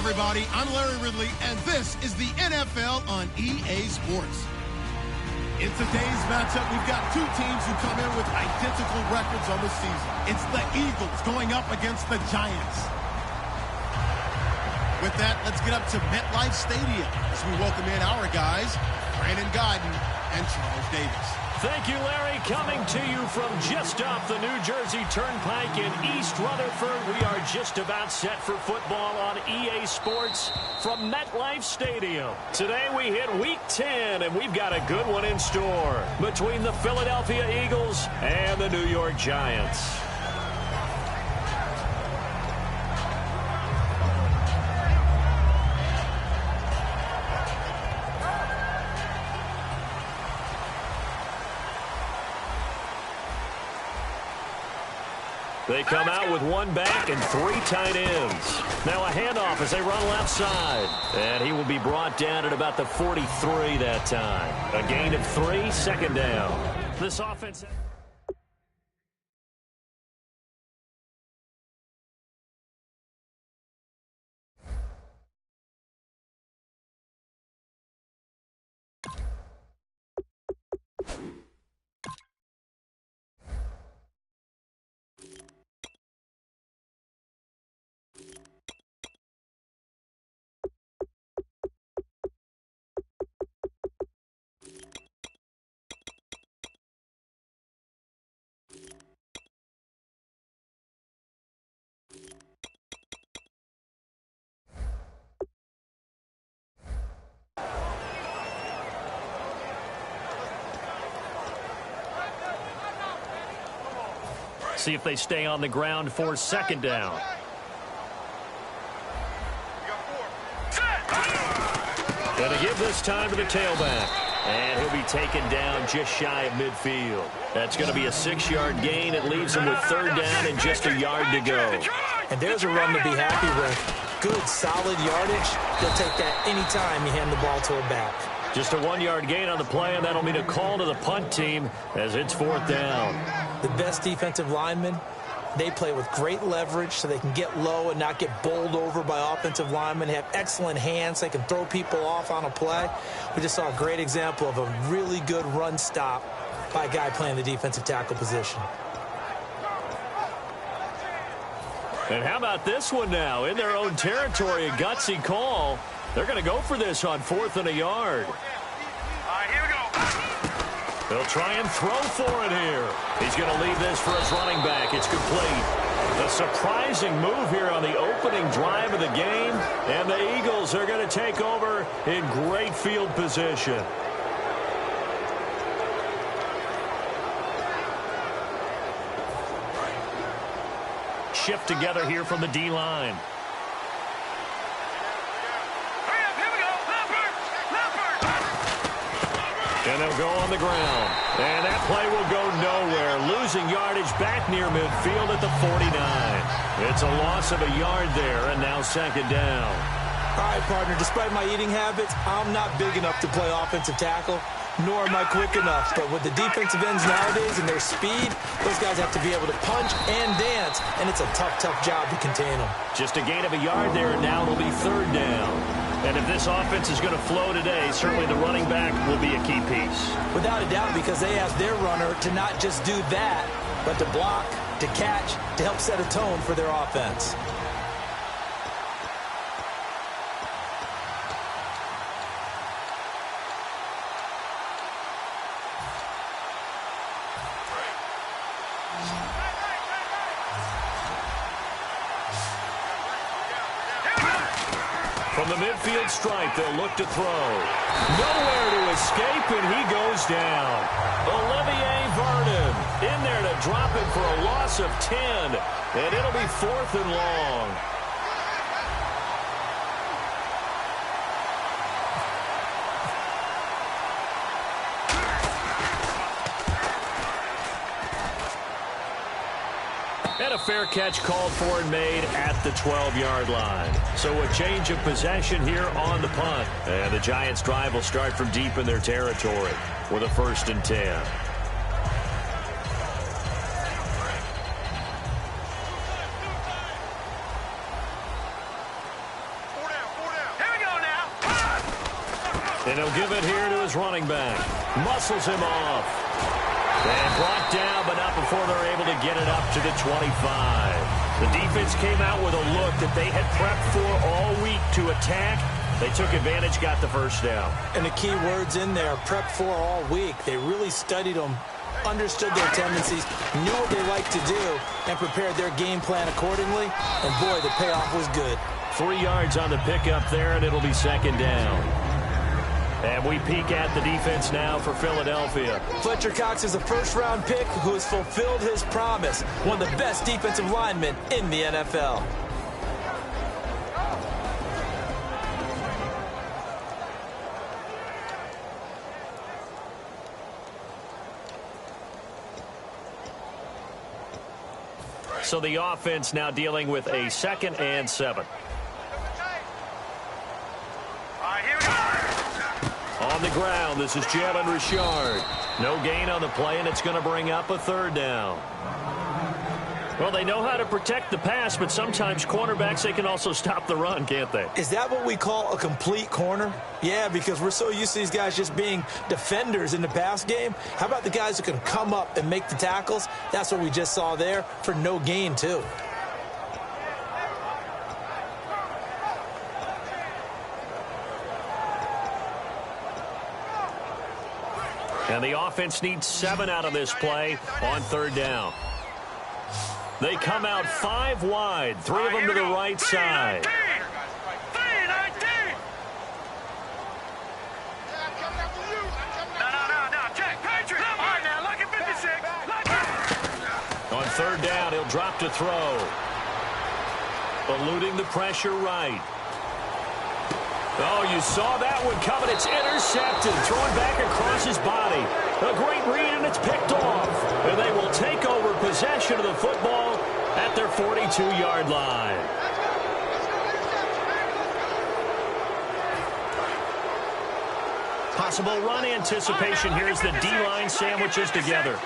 Everybody, I'm Larry Ridley, and this is the NFL on EA Sports. In today's matchup, we've got two teams who come in with identical records on the season. It's the Eagles going up against the Giants. With that, let's get up to MetLife Stadium as we welcome in our guys, Brandon Godden and Charles Davis. Thank you, Larry. Coming to you from just off the New Jersey Turnpike in East Rutherford. We are just about set for football on EA Sports from MetLife Stadium. Today we hit Week 10, and we've got a good one in store between the Philadelphia Eagles and the New York Giants. They come out with one back and three tight ends. Now a handoff as they run left side. And he will be brought down at about the 43 that time. A gain of 3, second down. This offense... See if they stay on the ground for second down. Going to give this time to the tailback. And he'll be taken down just shy of midfield. That's going to be a 6-yard gain. It leaves him with third down and just a yard to go. And there's a run to be happy with. Good, solid yardage. He'll take that anytime you hand the ball to a back. Just a 1-yard gain on the play, and that'll mean a call to the punt team as it's fourth down. The best defensive linemen, they play with great leverage so they can get low and not get bowled over by offensive linemen. They have excellent hands. They can throw people off on a play. We just saw a great example of a really good run stop by a guy playing the defensive tackle position. And how about this one now? In their own territory, a gutsy call. They're going to go for this on 4th and a yard. All right, here we go. They'll try and throw for it here. He's going to leave this for his running back. It's complete. A surprising move here on the opening drive of the game. And the Eagles are going to take over in great field position. Shift together here from the D-line. And they'll go on the ground. And that play will go nowhere. Losing yardage back near midfield at the 49. It's a loss of a yard there, and now second down. All right, partner, despite my eating habits, I'm not big enough to play offensive tackle. nor am I quick enough. But with the defensive ends nowadays and their speed, those guys have to be able to punch and dance, and it's a tough, tough job to contain them. Just a gain of a yard there, and now it'll be third down. And if this offense is going to flow today, certainly the running back will be a key piece. Without a doubt, because they ask their runner to not just do that, but to block, to catch, to help set a tone for their offense. From the midfield stripe, they'll look to throw. Nowhere to escape, and he goes down. Olivier Vernon in there to drop it for a loss of 10, and it'll be 4th and long. And a fair catch called for and made at the 12-yard line. So a change of possession here on the punt. And the Giants' drive will start from deep in their territory with a 1st and 10. Here we go now. And he'll give it here to his running back. Muscles him off. And brought down, but not before they're able to get it up to the 25. The defense came out with a look that they had prepped for all week to attack. They took advantage, got the first down. And the key words in there, prepped for all week. They really studied them, understood their tendencies, knew what they like to do, and prepared their game plan accordingly. And, boy, the payoff was good. 3 yards on the pickup there, and it'll be 2nd down. And we peek at the defense now for Philadelphia. Fletcher Cox is a first-round pick who has fulfilled his promise. One of the best defensive linemen in the NFL. So the offense now dealing with a 2nd and 7. On the ground, this is Jalen Richard. No gain on the play, and it's going to bring up a 3rd down. Well, they know how to protect the pass, but sometimes cornerbacks, they can also stop the run, can't they? Is that what we call a complete corner? Yeah, because we're so used to these guys just being defenders in the pass game. How about the guys who can come up and make the tackles? That's what we just saw there for no gain, too. And the offense needs 7 out of this play on 3rd down. They come out 5 wide, 3 of them to the right side. 3-19. No, check. Patriot. All right, now, look at 56. On 3rd down, he'll drop to throw. Eluding the pressure right. Oh, you saw that one coming. It's intercepted. Thrown back across his body. A great read, and it's picked off. And they will take over possession of the football at their 42-yard line. Possible run anticipation here as the D-line sandwiches together.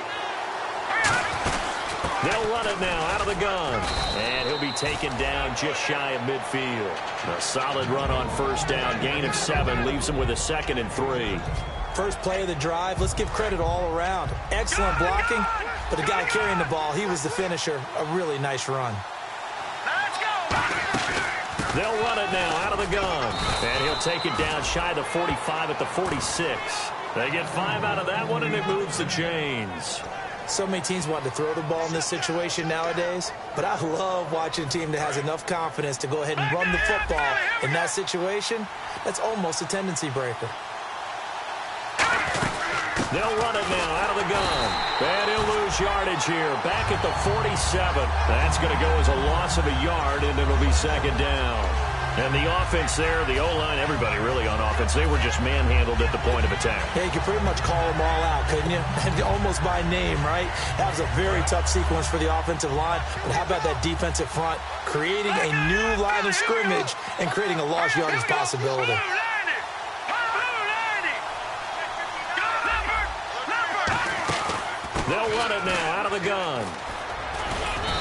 They'll run it now out of the gun. And he'll be taken down just shy of midfield. A solid run on 1st down. Gain of 7 leaves him with a 2nd and 3. First play of the drive, let's give credit all around. Excellent blocking, but the guy carrying the ball, he was the finisher. A really nice run. Let's go. They'll run it now out of the gun. And he'll take it down shy of the 45 at the 46. They get 5 out of that one, and it moves the chains. So many teams want to throw the ball in this situation nowadays, but I love watching a team that has enough confidence to go ahead and run the football in that situation. That's almost a tendency breaker. They'll run it now out of the gun. And he'll lose yardage here. Back at the 47. That's going to go as a loss of a yard, and it'll be 2nd down. And the offense there, the O-line, everybody really on offense, they were just manhandled at the point of attack. Yeah, you could pretty much call them all out, couldn't you? Almost by name, right? That was a very tough sequence for the offensive line. But how about that defensive front creating a new line of scrimmage and creating a lost yardage possibility? run it now out of the gun.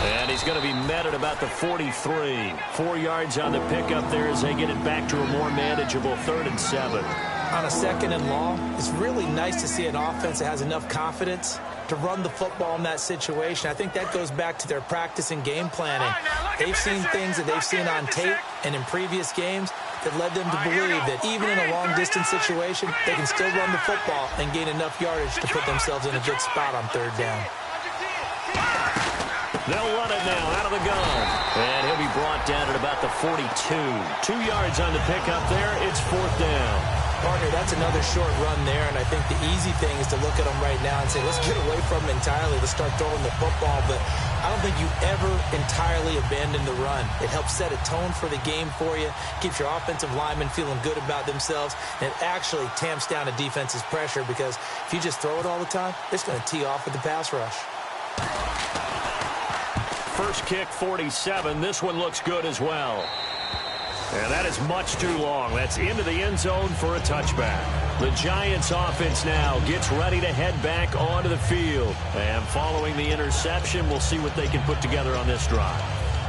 And he's going to be met at about the 43. 4 yards on the pickup there as they get it back to a more manageable 3rd and 7. On a 2nd and long, it's really nice to see an offense that has enough confidence to run the football in that situation. I think that goes back to their practice and game planning. They've seen things that they've seen on tape and in previous games that led them to believe that even in a long-distance situation, they can still run the football and gain enough yardage to put themselves in a good spot on 3rd down. They'll run it now out of the gun. And he'll be brought down at about the 42. 2 yards on the pickup there. It's 4th down. Partner, that's another short run there, and I think the easy thing is to look at them right now and say, let's get away from them entirely. Let's start throwing the football, but I don't think you ever entirely abandon the run. It helps set a tone for the game for you, keeps your offensive linemen feeling good about themselves, and it actually tamps down a defense's pressure because if you just throw it all the time, it's going to tee off with the pass rush. First kick, 47. This one looks good as well. And that is much too long. That's into the end zone for a touchback. The Giants offense now gets ready to head back onto the field. And following the interception, we'll see what they can put together on this drive.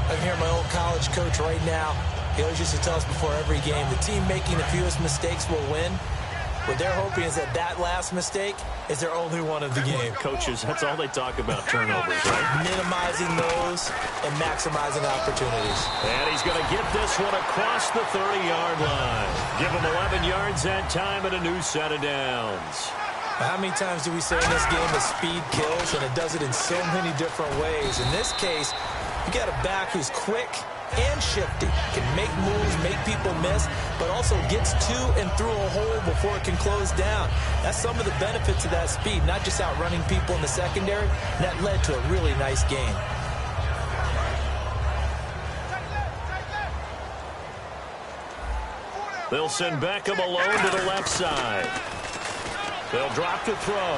I can hear my old college coach right now. He always used to tell us before every game, the team making the fewest mistakes will win. What they're hoping is that last mistake is their only one of the game. Coaches, that's all they talk about, turnovers, right? Minimizing those and maximizing opportunities. And he's going to get this one across the 30-yard line. Give him 11 yards that time and a new set of downs. How many times do we say in this game that speed kills, and it does it in so many different ways? In this case, you got a back who's quick and shifty, can make moves, make people miss, but also gets to and through a hole before it can close down. That's some of the benefits of that speed, not just outrunning people in the secondary. That led to a really nice game. They'll send Beckham alone to the left side. They'll drop to throw.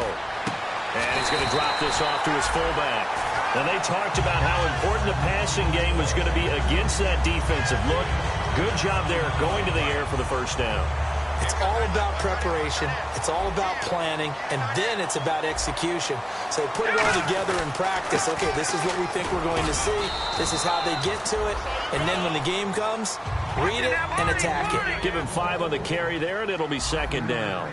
And he's going to drop this off to his fullback. And they talked about how important the passing game was going to be against that defensive look. Good job there going to the air for the first down. It's all about preparation. It's all about planning. And then it's about execution. So put it all together in practice. Okay, this is what we think we're going to see. This is how they get to it. And then when the game comes, read it and attack it. Give him 5 on the carry there, and it'll be 2nd down.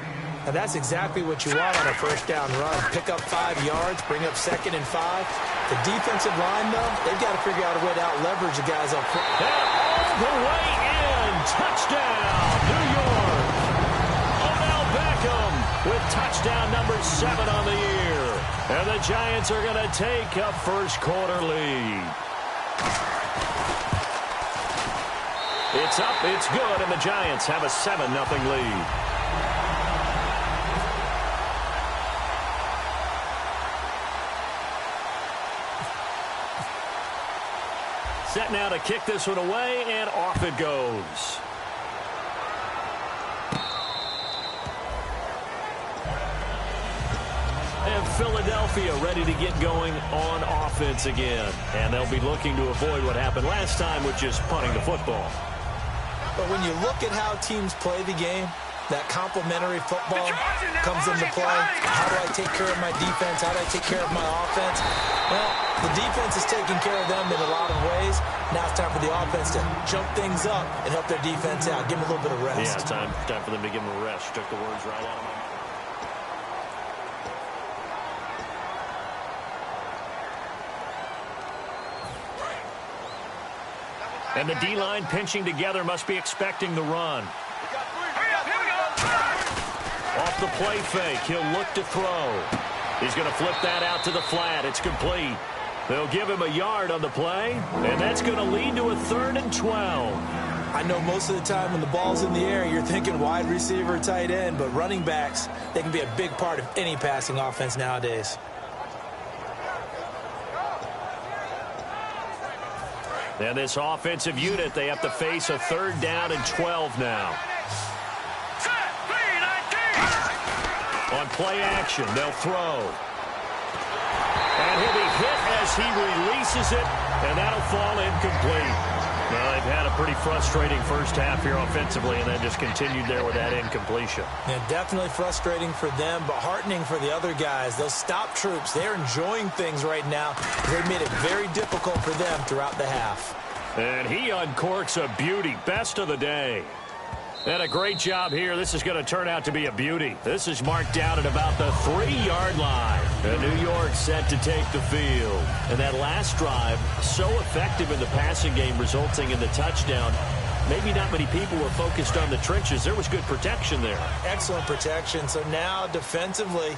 And that's exactly what you want on a first down run. Pick up 5 yards, bring up 2nd and 5. The defensive line, though, they've got to figure out a way to out-leverage the guys up front. All the way in. Touchdown, New York. Odell Beckham with touchdown number 7 on the year. And the Giants are going to take a first-quarter lead. It's up, it's good, and the Giants have a 7-0 lead. Set now to kick this one away, and off it goes. And Philadelphia ready to get going on offense again. And they'll be looking to avoid what happened last time, which is punting the football. But when you look at how teams play the game, that complementary football comes into play. How do I take care of my defense? How do I take care of my offense? Well, the defense is taking care of them in a lot of ways. Now it's time for the offense to jump things up and help their defense out. Give them a little bit of rest. Yeah, time for them to give them a rest. You took the words right out of my mouth. And the D-line pinching together must be expecting the run. Off the play fake, he'll look to throw. He's going to flip that out to the flat. It's complete. They'll give him a yard on the play, and that's going to lead to a 3rd and 12. I know most of the time when the ball's in the air, you're thinking wide receiver, tight end, but running backs, they can be a big part of any passing offense nowadays. And this offensive unit, they have to face a 3rd down and 12 now. On play action, they'll throw. And he'll be hit as he releases it, and that'll fall incomplete. Well, they've had a pretty frustrating first half here offensively and then just continued there with that incompletion. Yeah, definitely frustrating for them, but heartening for the other guys. Those stop troops, they're enjoying things right now. They made it very difficult for them throughout the half. And he uncorks a beauty. Best of the day. And a great job here. This is going to turn out to be a beauty. This is marked down at about the 3-yard line. And New York set to take the field. And that last drive, so effective in the passing game, resulting in the touchdown. Maybe not many people were focused on the trenches. There was good protection there. Excellent protection. So now defensively,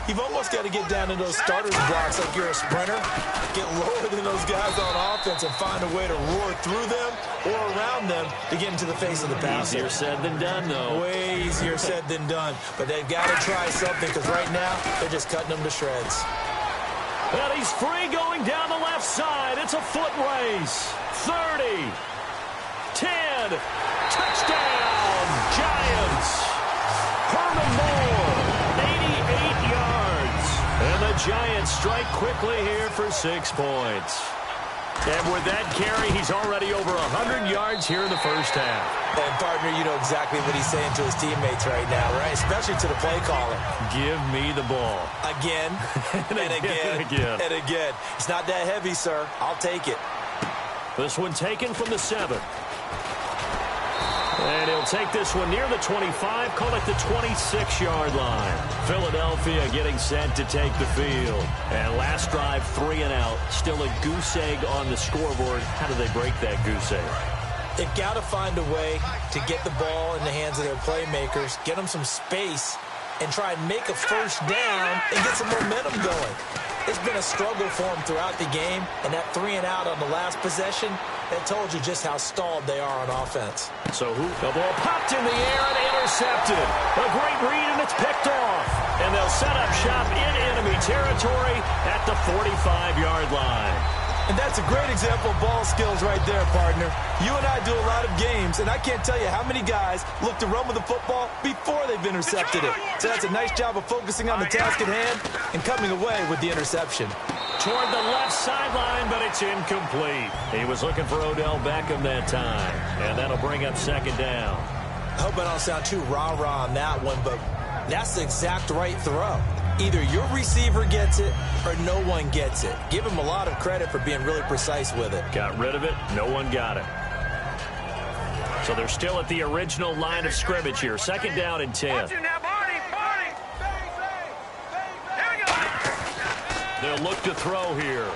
you've almost got to get down to those starters blocks like you're a sprinter. Get lower than those guys on offense and find a way to roar through them or around them to get into the face of the passer. Easier said than done, though. Way easier said than done. But they've got to try something because right now they're just cutting them to shreds. And he's free going down the left side. It's a foot race. 30. 10. Touchdown. Giants. Herman Moore. 88 yards. And the Giants strike quickly here for 6 points. And with that carry, he's already over 100 yards here in the first half. And, partner, you know exactly what he's saying to his teammates right now, right? Especially to the play caller. Give me the ball. Again, and again, and again. It's not that heavy, sir. I'll take it. This one taken from the 7. And he'll take this one near the 25, call it the 26-yard line. Philadelphia getting set to take the field. And last drive, 3 and out. Still a goose egg on the scoreboard. How do they break that goose egg? They've got to find a way to get the ball in the hands of their playmakers, get them some space, and try and make a first down and get some momentum going. It's been a struggle for them throughout the game, and that 3 and out on the last possession, that told you just how stalled they are on offense. So the ball popped in the air and intercepted. A great read, and it's picked off. And they'll set up shop in enemy territory at the 45-yard line. And that's a great example of ball skills right there, partner. You and I do a lot of games, and I can't tell you how many guys look to run with the football before they've intercepted it. So that's a nice job of focusing on the task at hand and coming away with the interception. Toward the left sideline, but it's incomplete. He was looking for Odell Beckham that time, and that'll bring up second down. I hope I don't sound too rah-rah on that one, but that's the exact right throw. Either your receiver gets it or no one gets it. Give him a lot of credit for being really precise with it. Got rid of it. No one got it. So they're still at the original line of scrimmage here. Second down and 10. They'll look to throw here.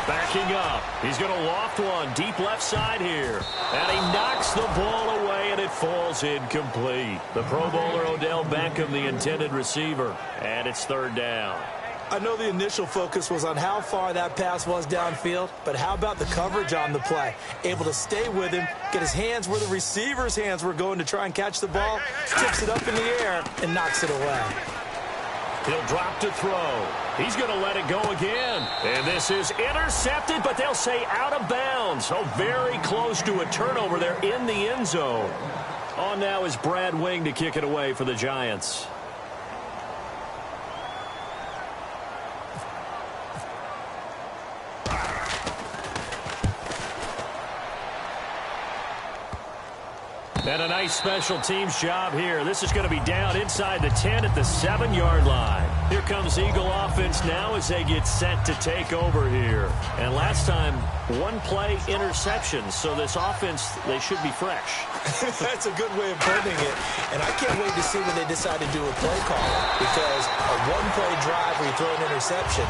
Backing up. He's going to loft one deep left side here. And he knocks the ball away, and it falls incomplete. The Pro Bowler Odell Beckham, the intended receiver. And it's third down. I know the initial focus was on how far that pass was downfield, but how about the coverage on the play? Able to stay with him, get his hands where the receiver's hands were going to try and catch the ball, tips it up in the air, and knocks it away. He'll drop to throw. He's going to let it go again. And this is intercepted, but they'll say out of bounds. So very close to a turnover there in the end zone. On now is Brad Wing to kick it away for the Giants. And a nice special teams job here. This is going to be down inside the 10 at the 7-yard line. Here comes Eagle offense now as they get set to take over here. And last time, one play interception. So this offense, they should be fresh. That's a good way of putting it. And I can't wait to see when they decide to do a play call. Because a one-play drive where you throw an interception,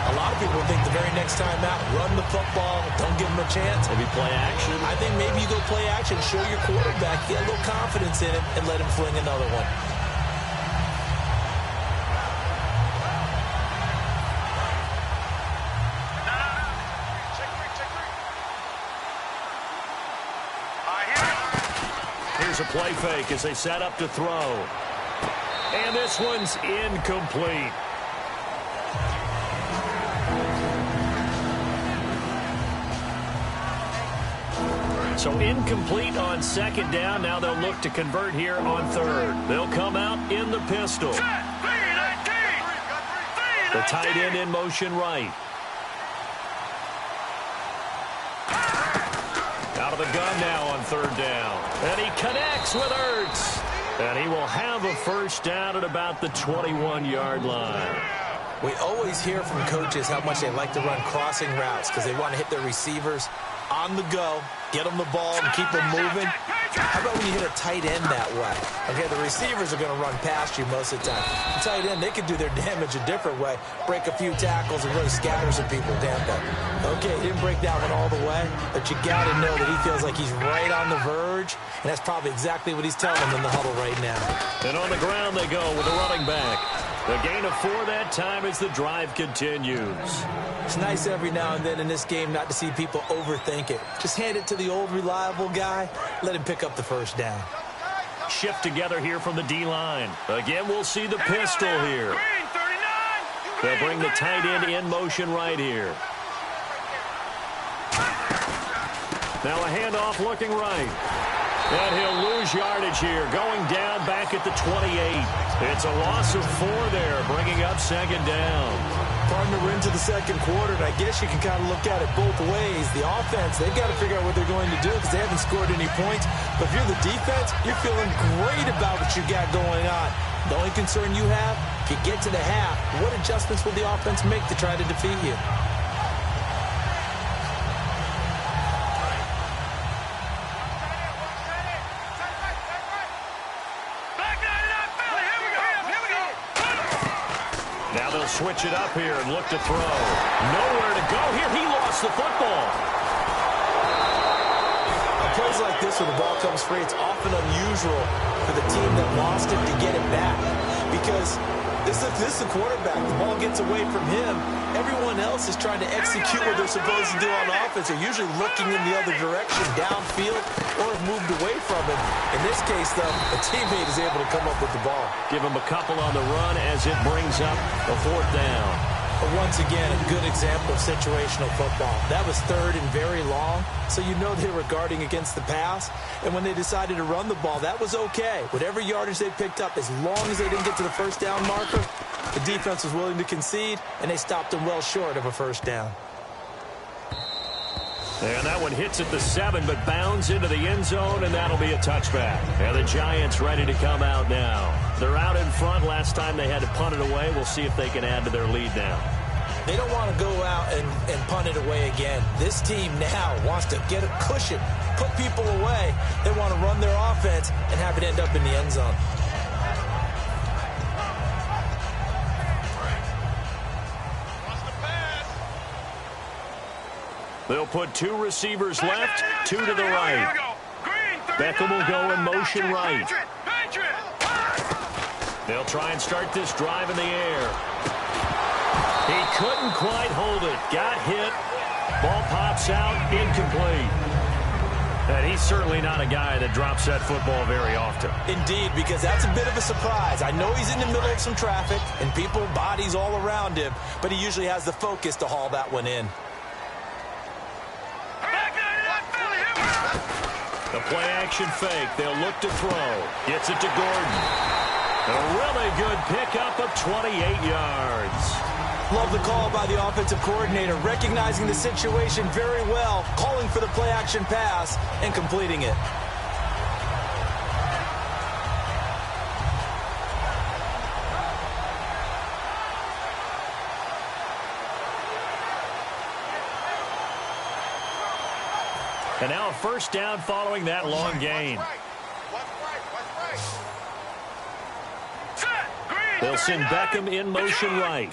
a lot of people think the very next time out, run the football, don't give them a chance. Maybe play action. I think maybe you go play action, show your quarterback, get a little confidence in him, and let him fling another one. Here's a play fake as they set up to throw. And this one's incomplete. So incomplete on second down. Now they'll look to convert here on third. They'll come out in the pistol. The tight end in motion right. third down. And he connects with Ertz. And he will have a first down at about the 21-yard line. We always hear from coaches how much they like to run crossing routes because they want to hit their receivers on the go, get them the ball, and keep them moving. How about when you hit a tight end that way? Okay, the receivers are going to run past you most of the time. The tight end, they can do their damage a different way, break a few tackles and really scatter some people, Tampa. Okay, he didn't break that one all the way, but you got to know that he feels like he's right on the verge, and that's probably exactly what he's telling them in the huddle right now. And on the ground they go with a running back. The gain of 4 that time as the drive continues. It's nice every now and then in this game not to see people overthink it. Just hand it to the old reliable guy, let him pick up the first down. Shift together here from the D-line. Again, we'll see the pistol here. They'll bring the tight end in motion right here. Now a handoff looking right. And he'll lose yardage here, going down back at the 28. It's a loss of 4 there, bringing up second down. Partner, we're into the second quarter, and I guess you can kind of look at it both ways. The offense, they've got to figure out what they're going to do because they haven't scored any points. But if you're the defense, you're feeling great about what you got going on. The only concern you have, if you get to the half, what adjustments will the offense make to try to defeat you? Switch it up here and look to throw. Nowhere to go here. He lost the football. On plays like this where the ball comes free, it's often unusual for the team that lost it to get it back. Because this is the quarterback. The ball gets away from him. Everyone else is trying to execute what they're supposed to do on offense. They're usually looking in the other direction, downfield, or have moved away from it. In this case, though, a teammate is able to come up with the ball. Give him a couple on the run as it brings up a 4th down. But once again, a good example of situational football. That was 3rd and very long, so you know they were guarding against the pass. And when they decided to run the ball, that was okay. Whatever yardage they picked up, as long as they didn't get to the first down marker, the defense was willing to concede, and they stopped them well short of a first down. And that one hits at the 7, but bounds into the end zone, and that'll be a touchback. And the Giants ready to come out now. They're out in front. Last time they had to punt it away. We'll see if they can add to their lead now. They don't want to go out and punt it away again. This team now wants to get a cushion, put people away. They want to run their offense and have it end up in the end zone. They'll put 2 receivers left, 2 to the right. Beckham will go in motion right. They'll try and start this drive in the air. He couldn't quite hold it. Got hit. Ball pops out, incomplete. And he's certainly not a guy that drops that football very often. Indeed, because that's a bit of a surprise. I know he's in the middle of some traffic and people, bodies all around him, but he usually has the focus to haul that one in. The play-action fake. They'll look to throw. Gets it to Gordon. A really good pickup of 28 yards. Love the call by the offensive coordinator, recognizing the situation very well, calling for the play-action pass, and completing it. And now a first down following that long gain. They'll send Beckham in motion right.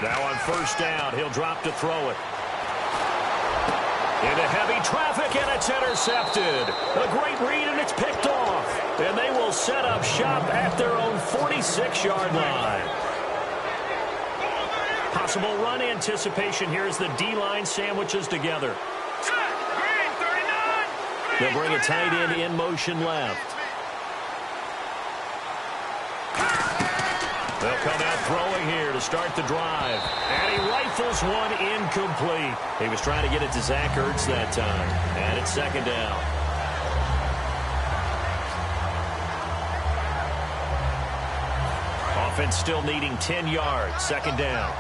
Now on first down, he'll drop to throw it. Into heavy traffic, and it's intercepted. A great read, and it's picked off. And they will set up shop at their own 46-yard line. Possible run anticipation here as the D-line sandwiches together. They'll bring a tight end in motion left. They'll come out throwing here to start the drive. And he rifles one incomplete. He was trying to get it to Zach Ertz that time. And it's second down. Offense still needing 10 yards. Second down.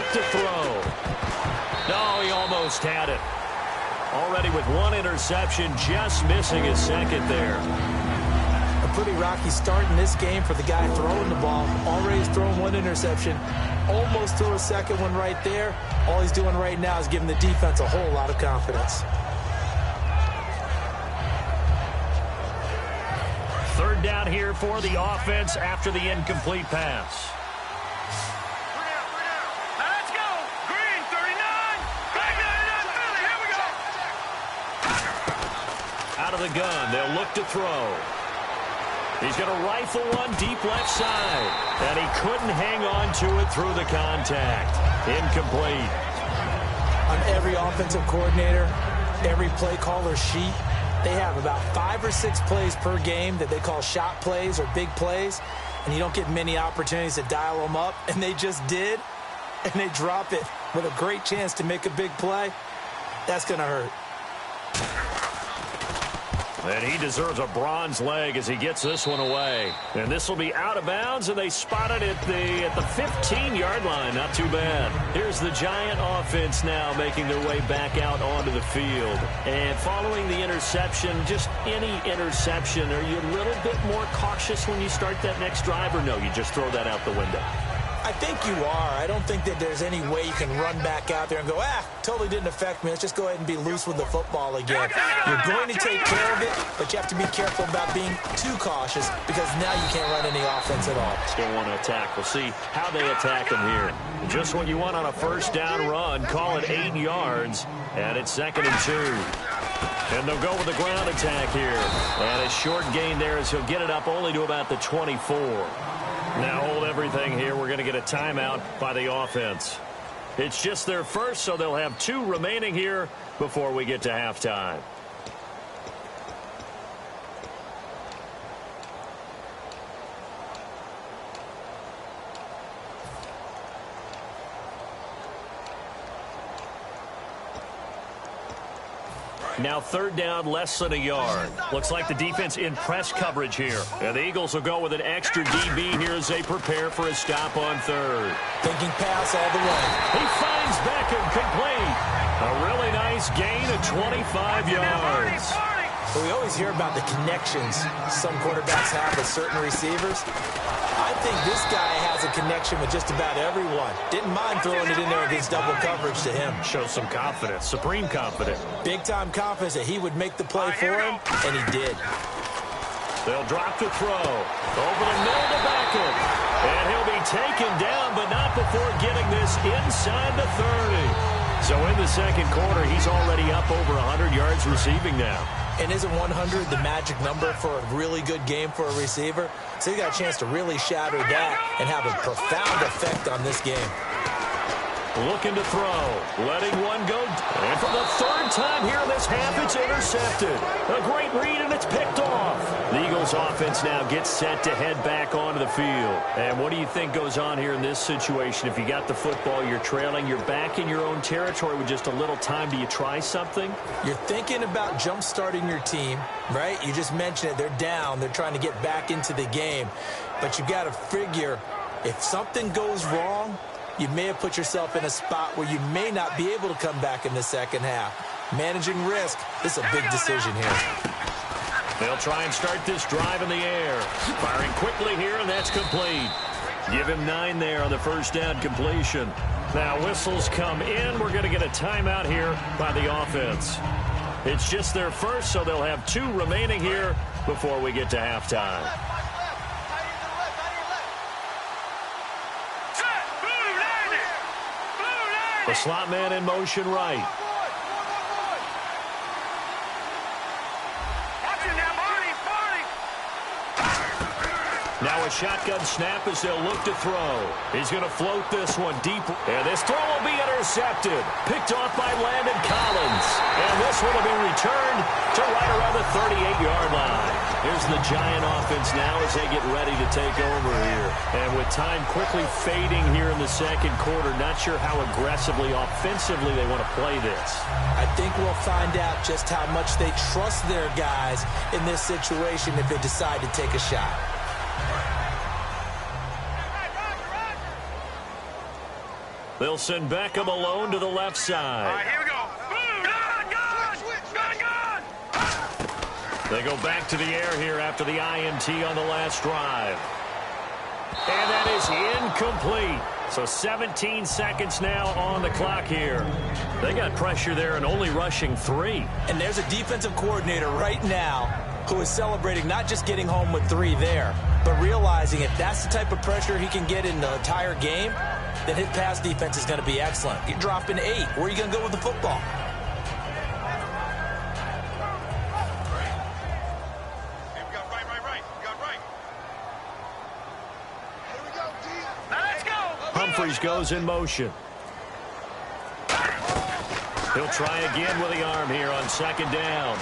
look to throw. No, he almost had it. Already with one interception, just missing his second there. A pretty rocky start in this game for the guy throwing the ball. Already has thrown one interception. Almost threw a second one right there. All he's doing right now is giving the defense a whole lot of confidence. Third down here for the offense after the incomplete pass. Let's go. Green, 39. Back 99, Philly. Here we go. Out of the gun, they'll look to throw. He's going to rifle one deep left side. And he couldn't hang on to it through the contact. Incomplete. On every offensive coordinator, every play caller sheet, they have about 5 or 6 plays per game that they call shot plays or big plays, and you don't get many opportunities to dial them up, and they just did, and they drop it with a great chance to make a big play. That's going to hurt. And he deserves a bronze leg as he gets this one away. And this will be out of bounds, and they spot it at the 15-yard line. Not too bad. Here's the Giant offense now making their way back out onto the field. And following the interception, just any interception, are you a little bit more cautious when you start that next drive, or no, you just throw that out the window? I think you are. I don't think that there's any way you can run back out there and go, totally didn't affect me. Let's just go ahead and be loose with the football again. You're going to take care of it, but you have to be careful about being too cautious because now you can't run any offense at all. Still want to attack. We'll see how they attack him here. Just what you want on a first down run. Call it 8 yards, and it's 2nd and 2. And they'll go with the ground attack here. And a short gain there as he'll get it up only to about the 24. Now hold everything here. We're going to get a timeout by the offense. It's just their first, so they'll have 2 remaining here before we get to halftime. Now 3rd down, less than a yard. Looks like the defense in press coverage here. And the Eagles will go with an extra DB here as they prepare for a stop on 3rd. Thinking pass all the way. He finds Beckham complete. A really nice gain of 25 yards. But we always hear about the connections some quarterbacks have with certain receivers. I think this guy has a connection with just about everyone. Didn't mind throwing it in there against double coverage to him. Shows some confidence, supreme confidence. Big-time confidence that he would make the play for him, and he did. They'll drop to throw. Over the middle to Beckham. And he'll be taken down, but not before getting this inside the 30. So in the 2nd quarter, he's already up over 100 yards receiving now. And isn't 100 the magic number for a really good game for a receiver? So he got a chance to really shatter that and have a profound effect on this game. Looking to throw. Letting one go. And for the 3rd time here in this half, it's intercepted. A great read, and it's picked off. The Eagles offense now gets set to head back onto the field. And what do you think goes on here in this situation? If you got the football, you're trailing, you're back in your own territory with just a little time. Do you try something? You're thinking about jump-starting your team, right? You just mentioned it. They're down. They're trying to get back into the game. But you got to figure if something goes wrong, you may have put yourself in a spot where you may not be able to come back in the 2nd half. Managing risk, this is a big decision here. They'll try and start this drive in the air. Firing quickly here, and that's complete. Give him 9 there on the first down completion. Now whistles come in. We're going to get a timeout here by the offense. It's just their first, so they'll have 2 remaining here before we get to halftime. The slot man in motion right. Now a shotgun snap as they'll look to throw. He's going to float this one deep. And this throw will be intercepted. Picked off by Landon Collins. And this one will be returned to right around the 38-yard line. Here's the Giant offense now as they get ready to take over here. And with time quickly fading here in the 2nd quarter, not sure how aggressively, offensively they want to play this. I think we'll find out just how much they trust their guys in this situation if they decide to take a shot. They'll send Beckham alone to the left side. All right, here we go. They go back to the air here after the INT on the last drive. And that is incomplete. So 17 seconds now on the clock here. They got pressure there and only rushing 3. And there's a defensive coordinator right now who is celebrating not just getting home with 3 there, but realizing if that's the type of pressure he can get in the entire game, then his pass defense is going to be excellent. You're dropping 8. Where are you going to go with the football? Humphries goes in motion. He'll try again with the arm here on second down.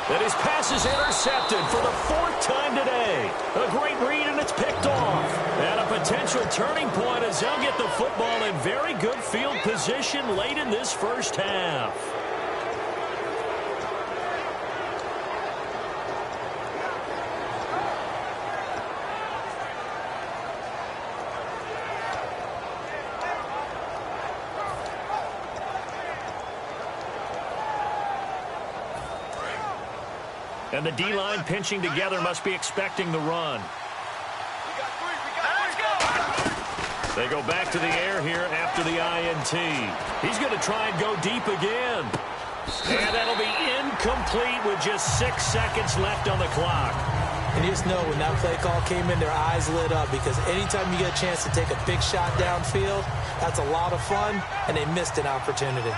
And his pass is intercepted for the 4th time today. A great read, and it's picked off. And a potential turning point as they'll get the football in very good field position late in this first half. And the D-line pinching together must be expecting the run. They go back to the air here after the INT. He's going to try and go deep again. And that'll be incomplete with just 6 seconds left on the clock. And you just know when that play call came in, their eyes lit up, because anytime you get a chance to take a big shot downfield, that's a lot of fun, and they missed an opportunity.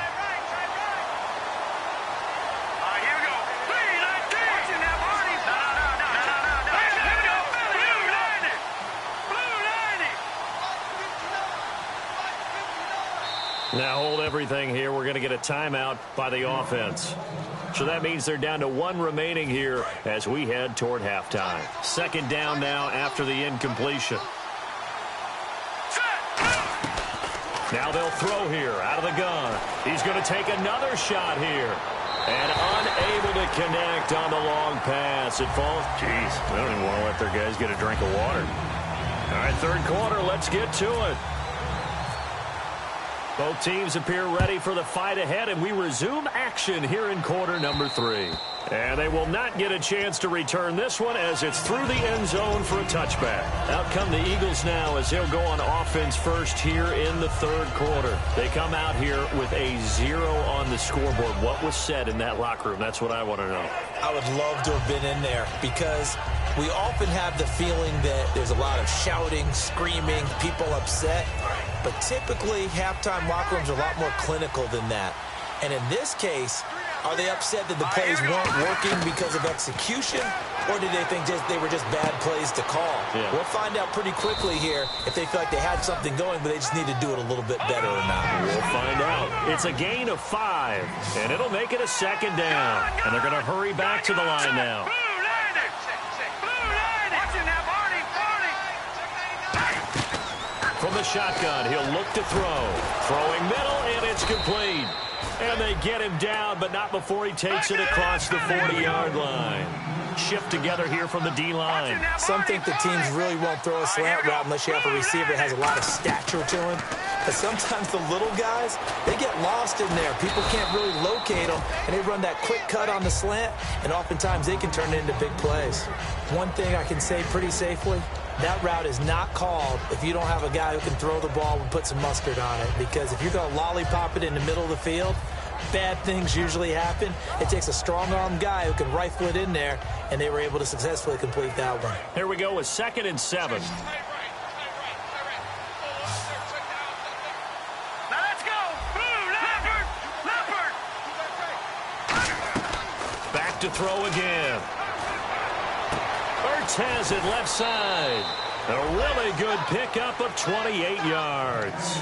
Now hold everything here. We're going to get a timeout by the offense. So that means they're down to 1 remaining here as we head toward halftime. Second down now after the incompletion. Now they'll throw here out of the gun. He's going to take another shot here. And unable to connect on the long pass. It falls. Jeez, they don't even want to let their guys get a drink of water. All right, third quarter, let's get to it. Both teams appear ready for the fight ahead, and we resume action here in quarter number 3. And they will not get a chance to return this one as it's through the end zone for a touchback. Out come the Eagles now as they'll go on offense first here in the third quarter. They come out here with a 0 on the scoreboard. What was said in that locker room? That's what I want to know. I would love to have been in there, because we often have the feeling that there's a lot of shouting, screaming, people upset. But typically, halftime locker rooms are a lot more clinical than that. And in this case, are they upset that the plays weren't working because of execution, or did they think they were just bad plays to call? Yeah. We'll find out pretty quickly here if they feel like they had something going, but they just need to do it a little bit better or not. We'll find out. It's a gain of 5, and it'll make it a second down. And they're going to hurry back to the line now. From the shotgun, he'll look to throw. Throwing middle, and it's complete. And they get him down, but not before he takes it across the 40-yard line. Shift together here from the D-line. Some think the teams really won't throw a slant route unless you have a receiver that has a lot of stature to him. But sometimes the little guys, they get lost in there. People can't really locate them, and they run that quick cut on the slant, and oftentimes they can turn it into big plays. One thing I can say pretty safely, that route is not called if you don't have a guy who can throw the ball and put some mustard on it. Because if you're going to lollipop it in the middle of the field, bad things usually happen. It takes a strong-arm guy who can rifle it in there, and they were able to successfully complete that one. Here we go with 2nd and 7. Back to throw again. Has it left side. A really good pickup of 28 yards.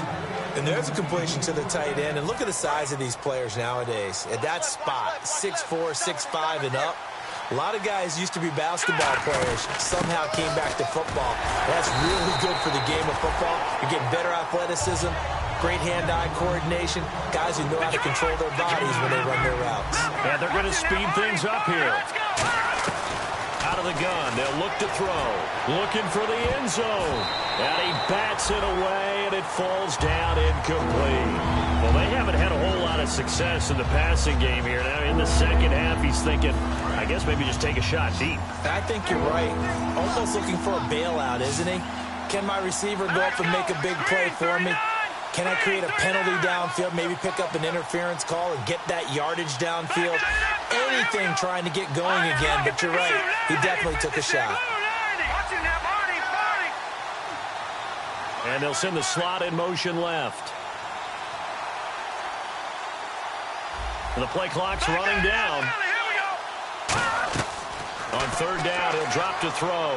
And there's a completion to the tight end. And look at the size of these players nowadays. At that spot, 6'4", 6'5", and up. A lot of guys used to be basketball players, somehow came back to football. That's really good for the game of football. You're getting better athleticism, great hand-eye coordination, guys who know how to control their bodies when they run their routes. And they're going to speed things up here. Out of of the gun. They'll look to throw. Looking for the end zone. And he bats it away, and it falls down incomplete. Well, they haven't had a whole lot of success in the passing game here. Now, in the second half, he's thinking, I guess maybe just take a shot deep. I think you're right. Almost looking for a bailout, isn't he? Can my receiver go up and make a big play for me? Can I create a penalty downfield, maybe pick up an interference call and get that yardage downfield? Anything trying to get going again, but you're right. He definitely took a shot. And they'll send the slot in motion left. And the play clock's running down. On third down, he'll drop to throw.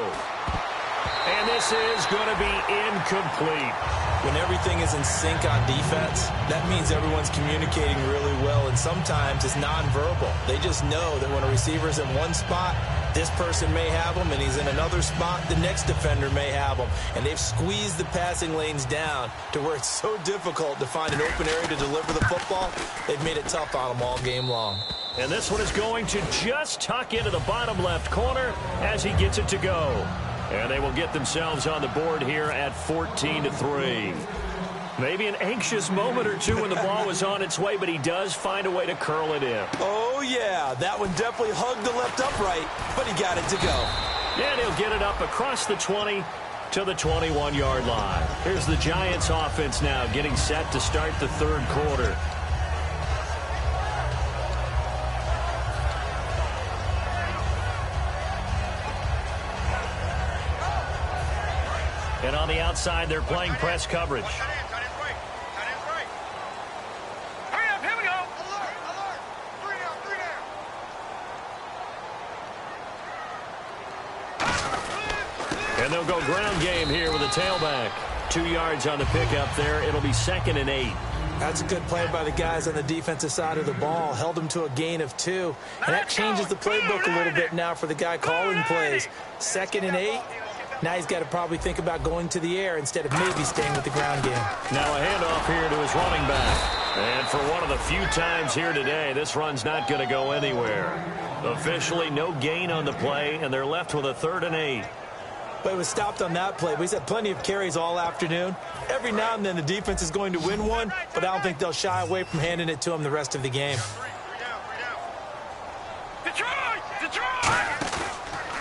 And this is going to be incomplete. When everything is in sync on defense, that means everyone's communicating really well, and sometimes it's nonverbal. They just know that when a receiver's in one spot, this person may have him, and he's in another spot, the next defender may have him. And they've squeezed the passing lanes down to where it's so difficult to find an open area to deliver the football. They've made it tough on them all game long. And this one is going to just tuck into the bottom left corner as he gets it to go. And they will get themselves on the board here at 14-3. Maybe an anxious moment or two when the ball was on its way, but he does find a way to curl it in. Oh, yeah. That one definitely hugged the left upright, but he got it to go. And he'll get it up across the 20 to the 21-yard line. Here's the Giants offense now getting set to start the third quarter. And on the outside, they're playing press coverage. Hurry up, here we go. Alert. 3 down. And they'll go ground game here with a tailback. 2 yards on the pickup there. It'll be 2nd and 8. That's a good play by the guys on the defensive side of the ball. Held them to a gain of 2. And that changes the playbook a little bit now for the guy calling plays. 2nd and 8. Now he's got to probably think about going to the air instead of maybe staying with the ground game. Now a handoff here to his running back. And for one of the few times here today, this run's not going to go anywhere. Officially, no gain on the play, and they're left with a 3rd and 8. But it was stopped on that play. But he's had plenty of carries all afternoon. Every now and then the defense is going to win one, but I don't think they'll shy away from handing it to him the rest of the game.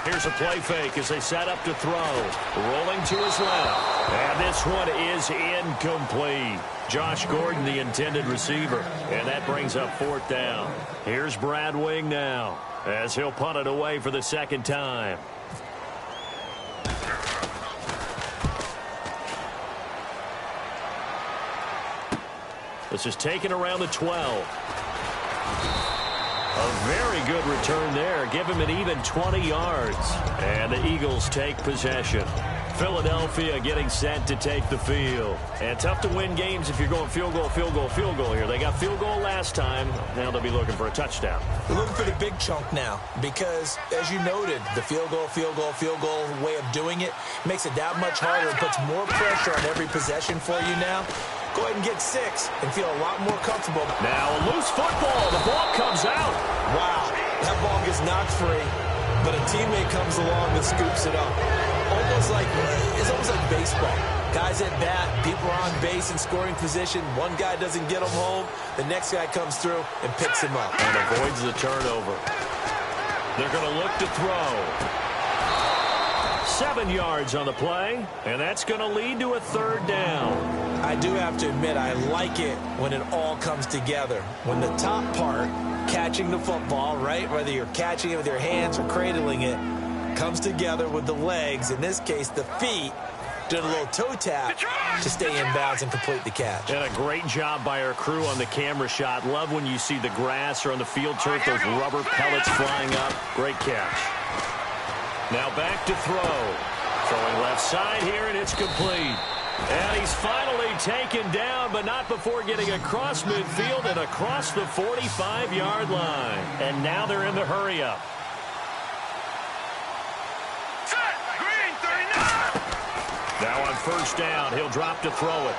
Here's a play fake as they set up to throw. Rolling to his left. And this one is incomplete. Josh Gordon, the intended receiver. And that brings up 4th down. Here's Brad Wing now as he'll punt it away for the 2nd time. This is taken around the 12. A very good return there. Give him an even 20 yards. And the Eagles take possession. Philadelphia getting set to take the field. And tough to win games if you're going field goal here. They got field goal last time. Now they'll be looking for a touchdown. They're looking for the big chunk now because, as you noted, the field goal way of doing it makes it that much harder. It puts more pressure on every possession for you now. Go ahead and get 6 and feel a lot more comfortable. Now a loose football. The ball comes out. Wow, that ball gets knocked free, but a teammate comes along and scoops it up. It's almost like baseball. Guys at bat, people are on base in scoring position. One guy doesn't get him home. The next guy comes through and picks him up. And avoids the turnover. They're going to look to throw. 7 yards on the play, and that's going to lead to a 3rd down. I do have to admit, I like it when it all comes together. When the top part, catching the football, right, whether you're catching it with your hands or cradling it, comes together with the legs, in this case the feet, doing a little toe tap to stay in bounds and complete the catch. And a great job by our crew on the camera shot. Love when you see the grass or on the field turf, those rubber pellets flying up. Great catch. Now back to throw. Throwing left side here, and it's complete. And he's finally taken down, but not before getting across midfield and across the 45-yard line. And now they're in the hurry-up. Now on 1st down, he'll drop to throw it.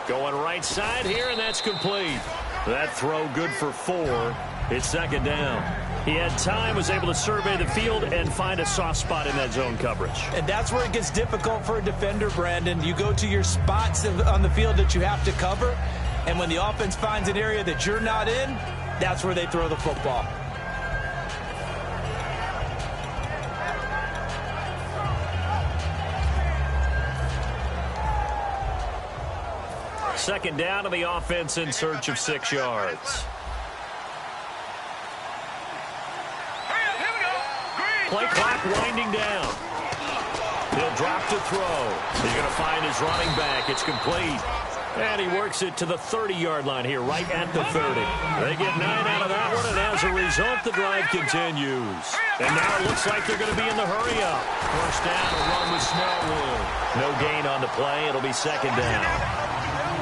Going right side here, and that's complete. That throw good for 4. It's 2nd down. He had time, was able to survey the field and find a soft spot in that zone coverage. And that's where it gets difficult for a defender, Brandon. You go to your spots on the field that you have to cover, and when the offense finds an area that you're not in, that's where they throw the football. Second down to the offense in search of 6 yards. Play clock winding down. He'll drop to throw. He's going to find his running back. It's complete. And he works it to the 30-yard line here, right at the 30. They get 9 out of that one, and as a result, the drive continues. And now it looks like they're going to be in the hurry-up. First down, a run with Smallwood. No gain on the play. It'll be second down.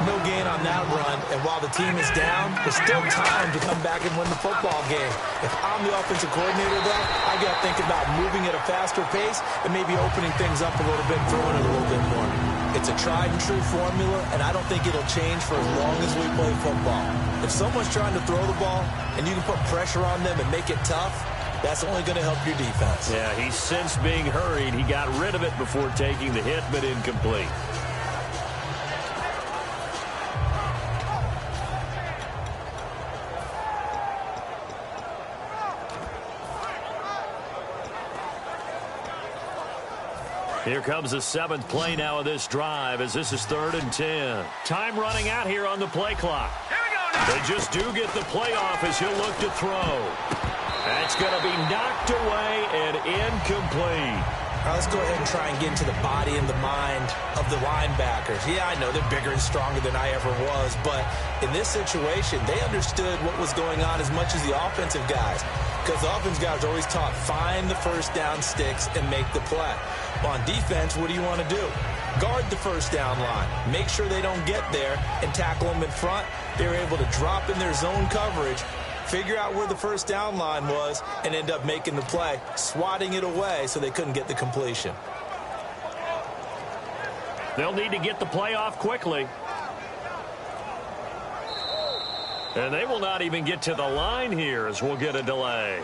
No gain on that run, and while the team is down, there's still time to come back and win the football game. If I'm the offensive coordinator, though, I got to think about moving at a faster pace and maybe opening things up a little bit and throwing it a little bit more. It's a tried-and-true formula, and I don't think it'll change for as long as we play football. If someone's trying to throw the ball and you can put pressure on them and make it tough, that's only going to help your defense. Yeah, he's since being hurried. He got rid of it before taking the hit, but incomplete. Here comes the 7th play now of this drive as this is 3rd and 10. Time running out here on the play clock. Here we go now. They just do get the play off as he'll look to throw. That's going to be knocked away and incomplete. All right, let's go ahead and try and get into the body and the mind of the linebackers. Yeah, I know they're bigger and stronger than I ever was, but in this situation, they understood what was going on as much as the offensive guys. Because the offensive guys are always taught, find the first down sticks and make the play. Well, on defense, what do you want to do? Guard the first down line. Make sure they don't get there and tackle them in front. They were able to drop in their zone coverage, figure out where the first down line was, and end up making the play, swatting it away so they couldn't get the completion. They'll need to get the play off quickly. And they will not even get to the line here as we'll get a delay.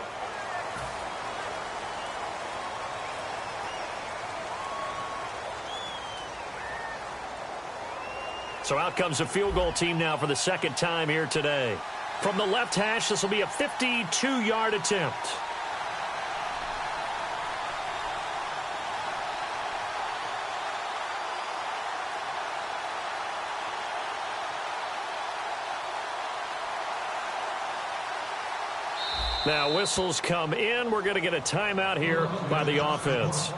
So out comes the field goal team now for the 2nd time here today. From the left hash, this will be a 52-yard attempt. Now whistles come in. We're going to get a timeout here by the offense.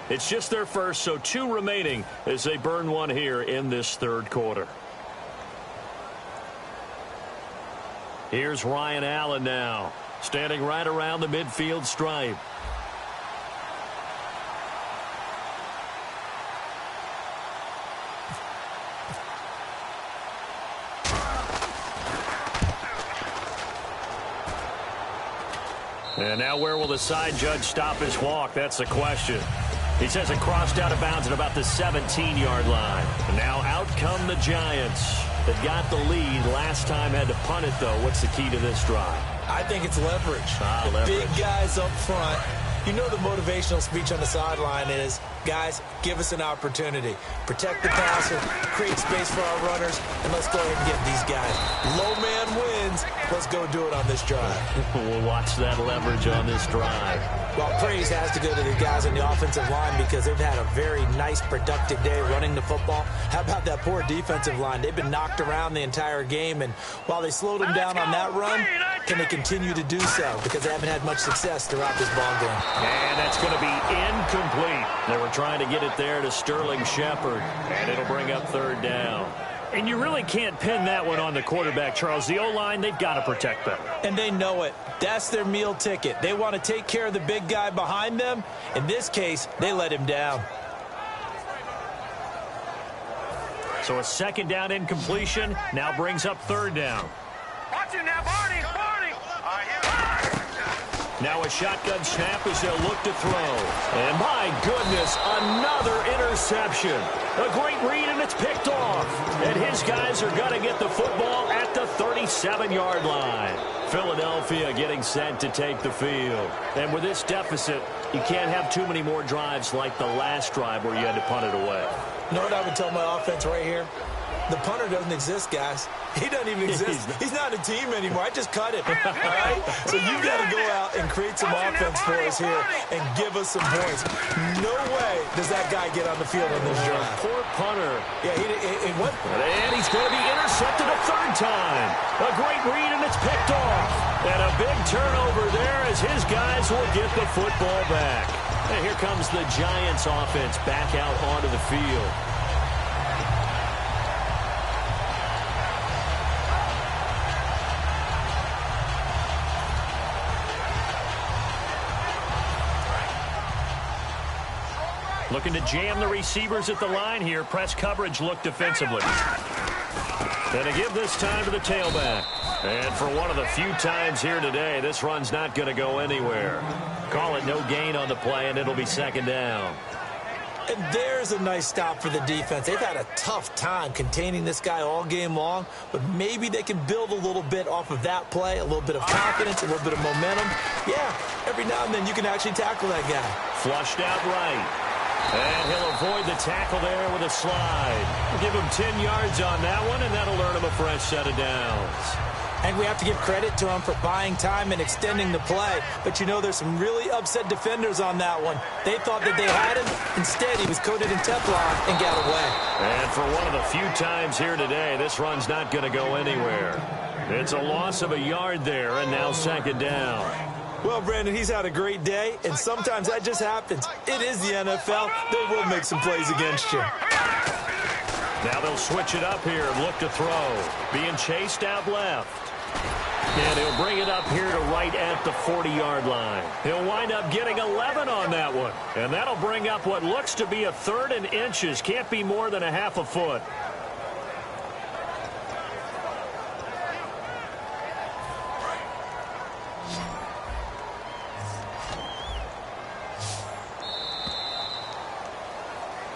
It's just their first, so 2 remaining as they burn one here in this 3rd quarter. Here's Ryan Allen now, standing right around the midfield stripe. And now where will the side judge stop his walk? That's the question. He says it crossed out of bounds at about the 17-yard line. And now out come the Giants. They got the lead. Last time had to punt it, though. What's the key to this drive? I think it's leverage. Leverage. Big guys up front. You know the motivational speech on the sideline is, guys, give us an opportunity. Protect the passer, create space for our runners, and let's go ahead and get these guys. Low man wins. Let's go do it on this drive. We'll watch that leverage on this drive. Well, praise has to go to the guys on the offensive line because they've had a very nice, productive day running the football. How about that poor defensive line? They've been knocked around the entire game, and while they slowed them down on that run, can they continue to do so? Because they haven't had much success throughout this ball game. And that's going to be incomplete. They were trying to get it there to Sterling Shepard, and it'll bring up 3rd down. And you really can't pin that one on the quarterback, Charles. The O-line, they've got to protect better. And they know it. That's their meal ticket. They want to take care of the big guy behind them. In this case, they let him down. So a 2nd down incompletion now brings up 3rd down. Watch it now, Barney. Now a shotgun snap as they'll look to throw. And my goodness, another interception. A great read, and it's picked off. And his guys are going to get the football at the 36. 27-yard line. Philadelphia getting set to take the field. And with this deficit, you can't have too many more drives like the last drive where you had to punt it away. You know what I would tell my offense right here? The punter doesn't exist, guys. He doesn't even exist. He's not a team anymore. I just cut it. All right? So you've got to go out and create some offense for us here and give us some points. No way does that guy get on the field on this drive. Poor punter. Yeah, he went. And he's going to be intercepted a third time. A great read, and it's picked off. And a big turnover there as his guys will get the football back. And here comes the Giants offense back out onto the field. Looking to jam the receivers at the line here. Press coverage look defensively. And to give this time to the tailback. And for one of the few times here today, this run's not going to go anywhere. Call it no gain on the play, and it'll be second down. And there's a nice stop for the defense. They've had a tough time containing this guy all game long, but maybe they can build a little bit off of that play, a little bit of confidence, a little bit of momentum. Yeah, every now and then you can actually tackle that guy. Flushed out right. And he'll avoid the tackle there with a slide. We'll give him 10 yards on that one, and that'll earn him a fresh set of downs. And we have to give credit to him for buying time and extending the play. But, you know, there's some really upset defenders on that one. They thought that they had him. Instead, he was coated in Teflon and got away. And for one of the few times here today, this run's not going to go anywhere. It's a loss of a yard there, and now second down. Well, Brandon, he's had a great day, and sometimes that just happens. It is the NFL. They will make some plays against you. Now they'll switch it up here and look to throw. Being chased out left. And he'll bring it up here to right at the 40-yard line. He'll wind up getting 11 on that one. And that'll bring up what looks to be a third and inches. Can't be more than a half a foot.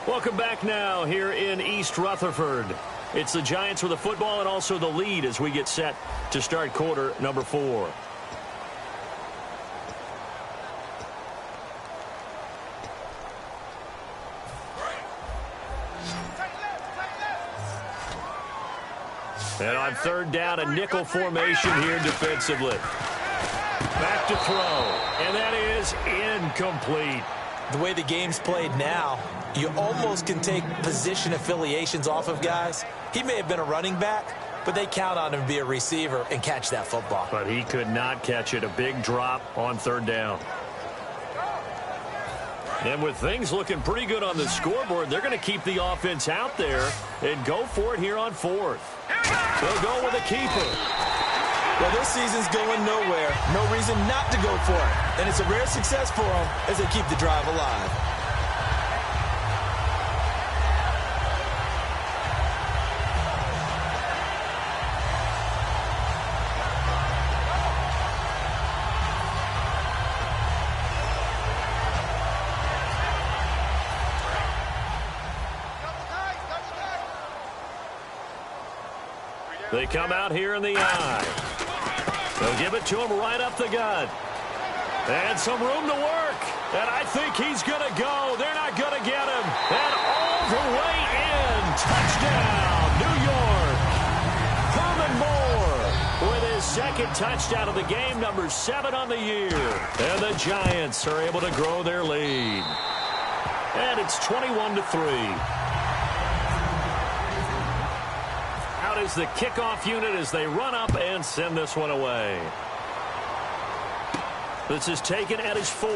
Welcome back now here in East Rutherford. It's the Giants with the football and also the lead as we get set to start quarter number 4. And on third down, a nickel formation here defensively. Back to throw, and that is incomplete. The way the game's played now, you almost can take position affiliations off of guys. He may have been a running back, but they count on him to be a receiver and catch that football. But he could not catch it. A big drop on third down. And with things looking pretty good on the scoreboard, they're going to keep the offense out there and go for it here on fourth. They'll go with a keeper. Well, this season's going nowhere. No reason not to go for it. And it's a rare success for them as they keep the drive alive. They come out here in the eye. They'll give it to him right up the gut. And some room to work. And I think he's going to go. They're not going to get him. And all the way in. Touchdown, New York. Herman Moore with his second touchdown of the game, number 7 on the year. And the Giants are able to grow their lead. And it's 21-3. Is the kickoff unit as they run up and send this one away. This is taken at his 4.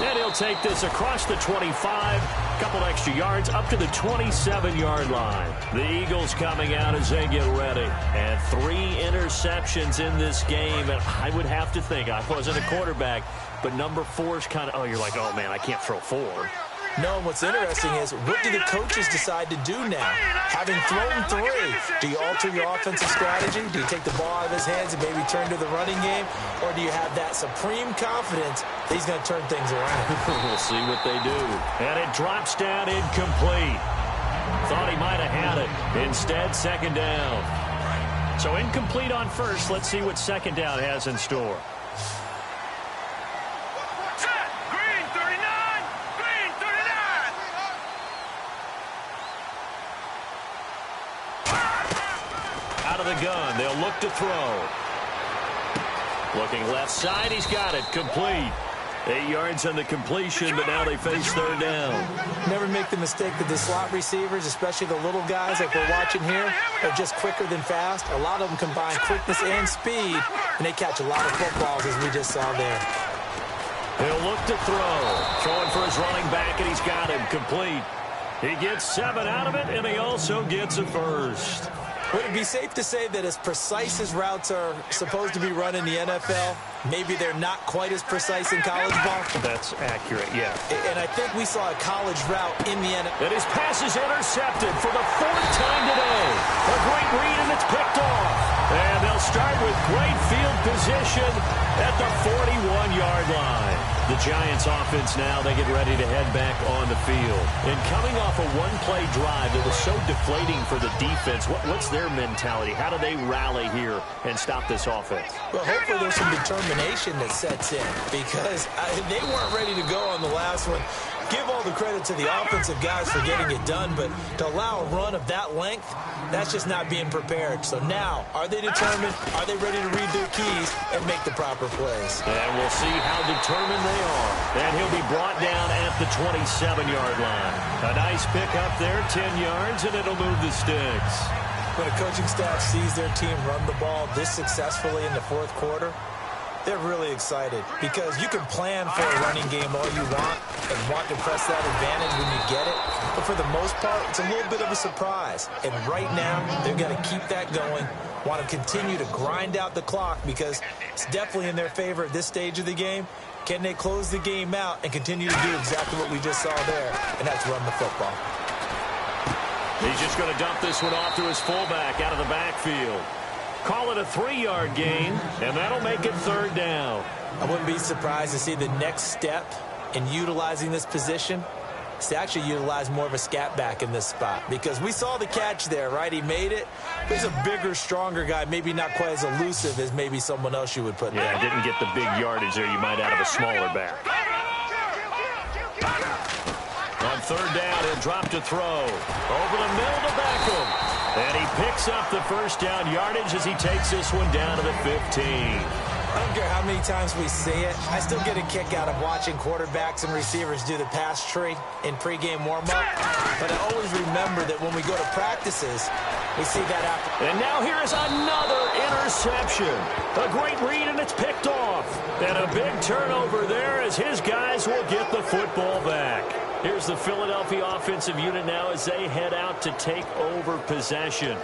And he'll take this across the 25, couple extra yards up to the 27-yard line. The Eagles coming out as they get ready. And 3 interceptions in this game. And I would have to think, I wasn't a quarterback, but number 4 is kind of, oh, you're like, oh, man, I can't throw 4. No, and what's interesting is, what do the coaches decide to do now? Having thrown 3, do you alter your offensive strategy? Do you take the ball out of his hands and maybe turn to the running game? Or do you have that supreme confidence that he's going to turn things around? We'll see what they do. And it drops down incomplete. Thought he might have had it. Instead, second down. So incomplete on first. Let's see what second down has in store. Set. Green 39. Green 39. Out of the gun. They'll look to throw. Looking left side. He's got it. Complete. 8 yards on the completion, but now they face third down. Never make the mistake that the slot receivers, especially the little guys like we're watching here, are just quicker than fast. A lot of them combine quickness and speed, and they catch a lot of footballs, as we just saw there. He'll look to throw. Throwing for his running back, and he's got him. Complete. He gets 7 out of it, and he also gets a first. Would it be safe to say that as precise as routes are supposed to be run in the NFL, maybe they're not quite as precise in college ball? That's accurate, yeah. And I think we saw a college route in the NFL. And his pass is intercepted for the 4th time today. A great read, and it's picked off. And they'll start with great field position at the 41-yard line. The Giants offense now, they get ready to head back on the field. And coming off a one-play drive that was so deflating for the defense, what's their mentality? How do they rally here and stop this offense? Well, hopefully there's some determination that sets in because they weren't ready to go on the last one. Give all the credit to the offensive guys for getting it done, but to allow a run of that length, that's just not being prepared. So now, are they determined? Are they ready to read their keys and make the proper plays? And we'll see how determined they are. And he'll be brought down at the 27-yard line. A nice pick up there, 10 yards, and it'll move the sticks. When a coaching staff sees their team run the ball this successfully in the fourth quarter, they're really excited because you can plan for a running game all you want and want to press that advantage when you get it. But for the most part, it's a little bit of a surprise. And right now, they've got to keep that going, want to continue to grind out the clock because it's definitely in their favor at this stage of the game. Can they close the game out and continue to do exactly what we just saw there? And that's run the football. He's just going to dump this one off to his fullback out of the backfield. Call it a 3-yard gain, and that'll make it third down. I wouldn't be surprised to see the next step in utilizing this position is to actually utilize more of a scat back in this spot because we saw the catch there, right? He made it. He's a bigger, stronger guy, maybe not quite as elusive as maybe someone else you would put there. Yeah, didn't get the big yardage there you might out of a smaller back. On third down, he'll drop to throw. Over the middle to Beckham. And he picks up the first down yardage as he takes this one down to the 15. I don't care how many times we see it. I still get a kick out of watching quarterbacks and receivers do the pass tree in pregame warm-up. But I always remember that when we go to practices, we see that after. And now here is another interception. A great read, and it's picked off. And a big turnover there as his guys will get the football back. Here's the Philadelphia offensive unit now as they head out to take over possession.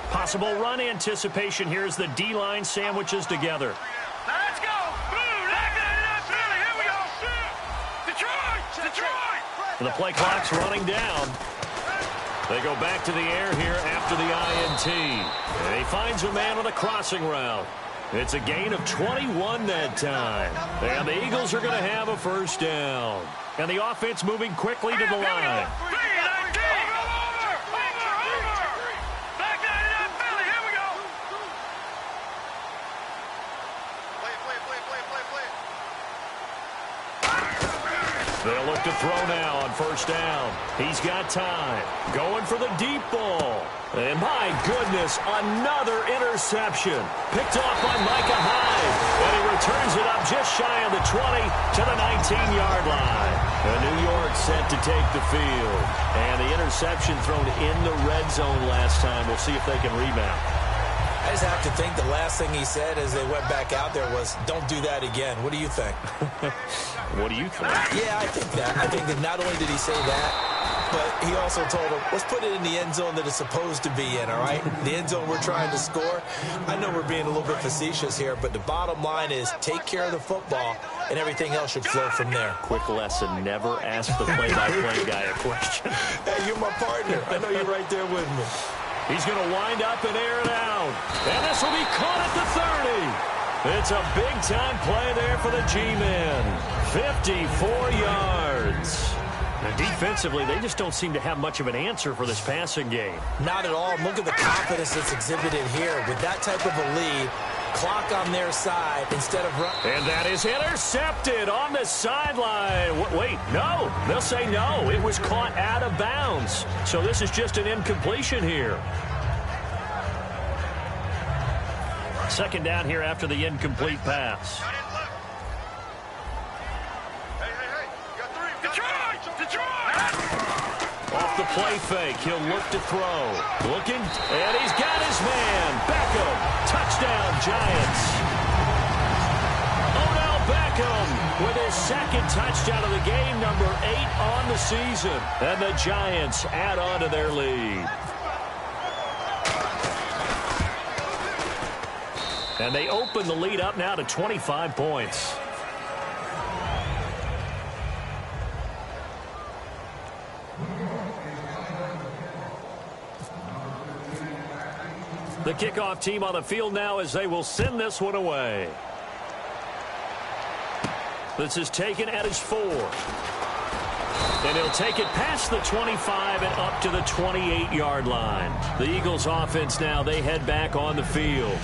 Possible run anticipation here as the D-line sandwiches together. Let's go. Here we go. Detroit. The play clock's running down. They go back to the air here after the INT. And he finds a man on a crossing route. It's a gain of 21 that time. And the Eagles are going to have a first down. And the offense moving quickly to the line. They'll look to throw now on first down. He's got time. Going for the deep ball. And my goodness, another interception. Picked off by Micah Hyde. And he returns it up just shy of the 20 to the 19-yard line. And New York set to take the field. And the interception thrown in the red zone last time. We'll see if they can rebound. I just have to think the last thing he said as they went back out there was, don't do that again. What do you think? What do you think? Yeah, I think that. I think that not only did he say that, but he also told him, let's put it in the end zone that it's supposed to be in, all right? The end zone we're trying to score. I know we're being a little bit facetious here, but the bottom line is take care of the football, and everything else should flow from there. Quick lesson, never ask the play-by-play guy a question. Hey, you're my partner. I know you're right there with me. He's going to wind up and air it out. And this will be caught at the 30. It's a big-time play there for the G-Men. 54 yards. And defensively, they just don't seem to have much of an answer for this passing game. Not at all. Look at the confidence that's exhibited here. With that type of a lead, clock on their side instead of run. And that is intercepted on the sideline. Wait, no. They'll say no. It was caught out of bounds. So this is just an incompletion here. Second down here after the incomplete pass. Off the play fake, he'll look to throw. Looking, and he's got his man. Beckham, touchdown Giants. Odell Beckham with his second touchdown of the game, number 8 on the season. And the Giants add on to their lead. And they open the lead up now to 25 points. The kickoff team on the field now as they will send this one away. This is taken at his 4. And he'll take it past the 25 and up to the 28-yard line. The Eagles offense now, they head back on the field.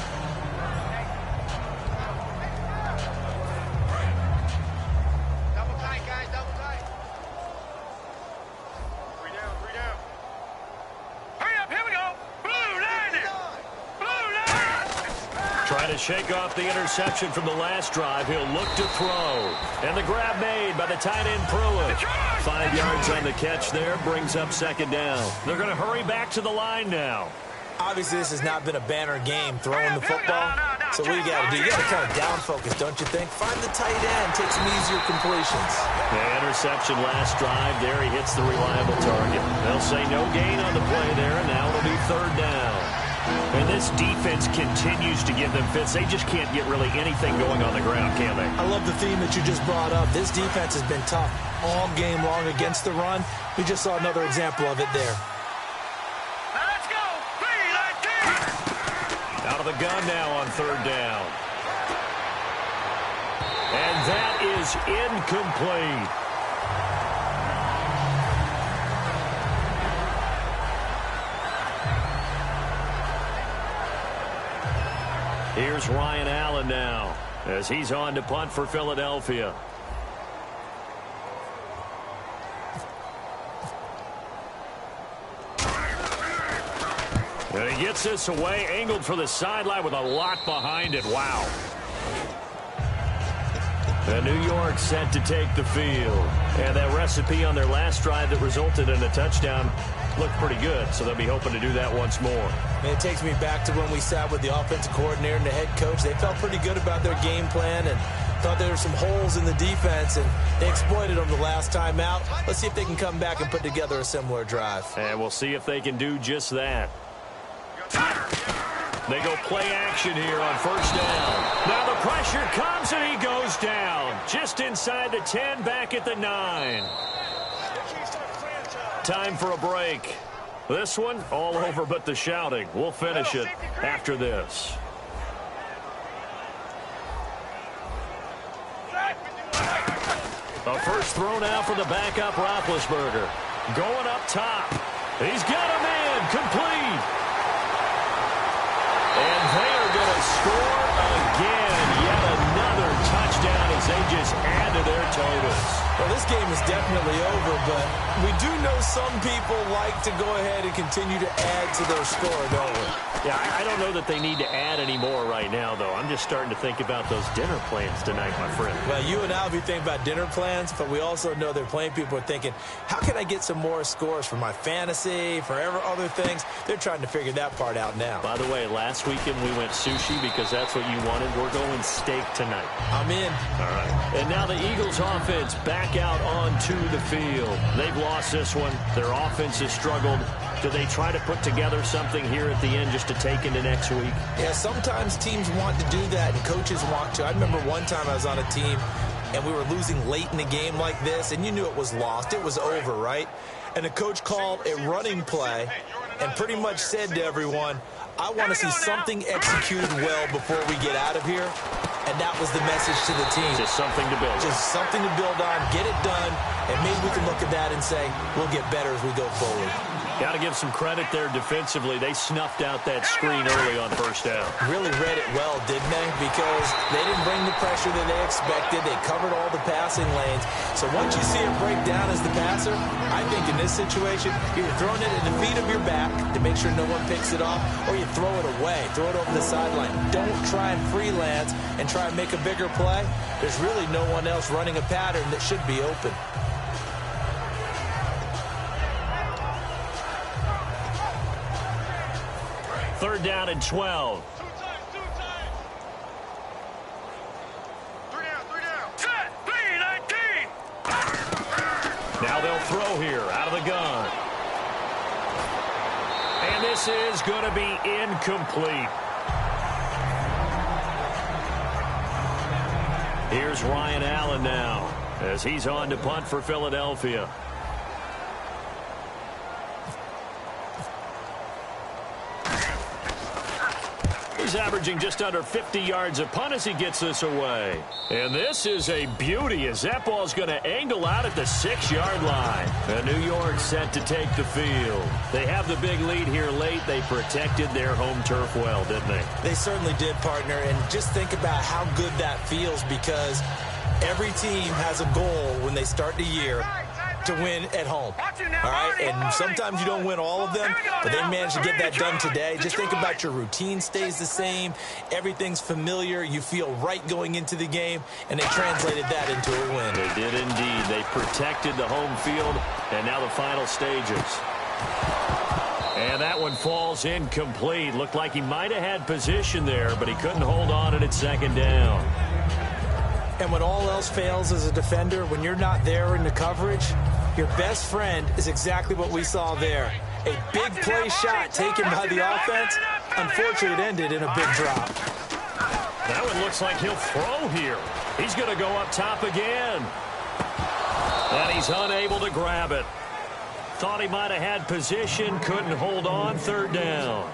Double tight, guys, double tight. 3 down, 3 down. Hurry up, here we go. Blue line it. Trying to shake off the interception from the last drive. He'll look to throw. And the grab made by the tight end Pruitt. 5 yards on the catch there. Brings up second down. They're going to hurry back to the line now. Obviously, this has not been a banner game throwing the football. So what you got to do? You got to kind of down focus, don't you think? Find the tight end. Take some easier completions. The interception last drive. There he hits the reliable target. They'll say no gain on the play there, and now it'll be third down. And this defense continues to give them fits. They just can't get really anything going on the ground, can they? I love the theme that you just brought up. This defense has been tough all game long against the run. We just saw another example of it there. Now let's go. 3, Out of the gun now on third down. And that is incomplete. Here's Ryan Allen now as he's on to punt for Philadelphia. And he gets this away, angled for the sideline with a lot behind it. Wow. And New York set to take the field. And that recipe on their last drive that resulted in a touchdown looked pretty good, so they'll be hoping to do that once more. And it takes me back to when we sat with the offensive coordinator and the head coach. They felt pretty good about their game plan and thought there were some holes in the defense, and they exploited them the last time out. Let's see if they can come back and put together a similar drive. And we'll see if they can do just that. They go play action here on first down. Now the pressure comes and he goes down. Just inside the 10, back at the 9. Time for a break. This one, all over but the shouting. We'll finish it after this. A first throw now for the backup Roethlisberger. Going up top. He's got a man complete. And they are going to score again. Yet another touchdown as they just add to their totals. Well, this game is definitely over, but we do know some people like to go ahead and continue to add to their score, don't we? Yeah, I don't know that they need to add any more right now, though. I'm just starting to think about those dinner plans tonight, my friend. Well, you and I will be thinking about dinner plans, but we also know they're playing people are thinking, how can I get some more scores for my fantasy, for other things? They're trying to figure that part out now. By the way, last weekend we went sushi because that's what you wanted. We're going steak tonight. I'm in. All right. And now the Eagles offense back out onto the field. They've lost this one. Their offense has struggled. Do they try to put together something here at the end just to take into next week? Yeah, sometimes teams want to do that and coaches want to. I remember one time I was on a team and we were losing late in the game like this, and you knew it was lost. It was over, right? And the coach called a running play, and pretty much said to everyone, I want to see something executed well before we get out of here. And that was the message to the team. Just something to build on. Just something to build on, get it done, and maybe we can look at that and say, we'll get better as we go forward. Got to give some credit there defensively. They snuffed out that screen early on first down. Really read it well, didn't they? Because they didn't bring the pressure that they expected. They covered all the passing lanes. So once you see it break down as the passer, I think in this situation, you're throwing it at the feet of your back to make sure no one picks it off, or you throw it away, throw it over the sideline. Don't try and freelance and try and make a bigger play. There's really no one else running a pattern that should be open. Third down and 12. Three down. Set. 3-19. Now they'll throw here out of the gun. And this is going to be incomplete. Here's Ryan Allen now as he's on to punt for Philadelphia. He's averaging just under 50 yards a punt as he gets this away. And this is a beauty as that ball's going to angle out at the 6-yard line. And New York set to take the field. They have the big lead here late. They protected their home turf well, didn't they? They certainly did, partner. And just think about how good that feels, because every team has a goal when they start the year to win at home. All right? And sometimes you don't win all of them, but they managed to get that done today. Just think about your routine stays the same. Everything's familiar. You feel right going into the game, and they translated that into a win. They did indeed. They protected the home field, and now the final stages. And that one falls incomplete. Looked like he might have had position there, but he couldn't hold on at second down. And when all else fails as a defender, when you're not there in the coverage, your best friend is exactly what we saw there. A big play shot taken by the offense. Unfortunately, it ended in a big drop. That one looks like he'll throw here. He's going to go up top again. And he's unable to grab it. Thought he might have had position, couldn't hold on, third down.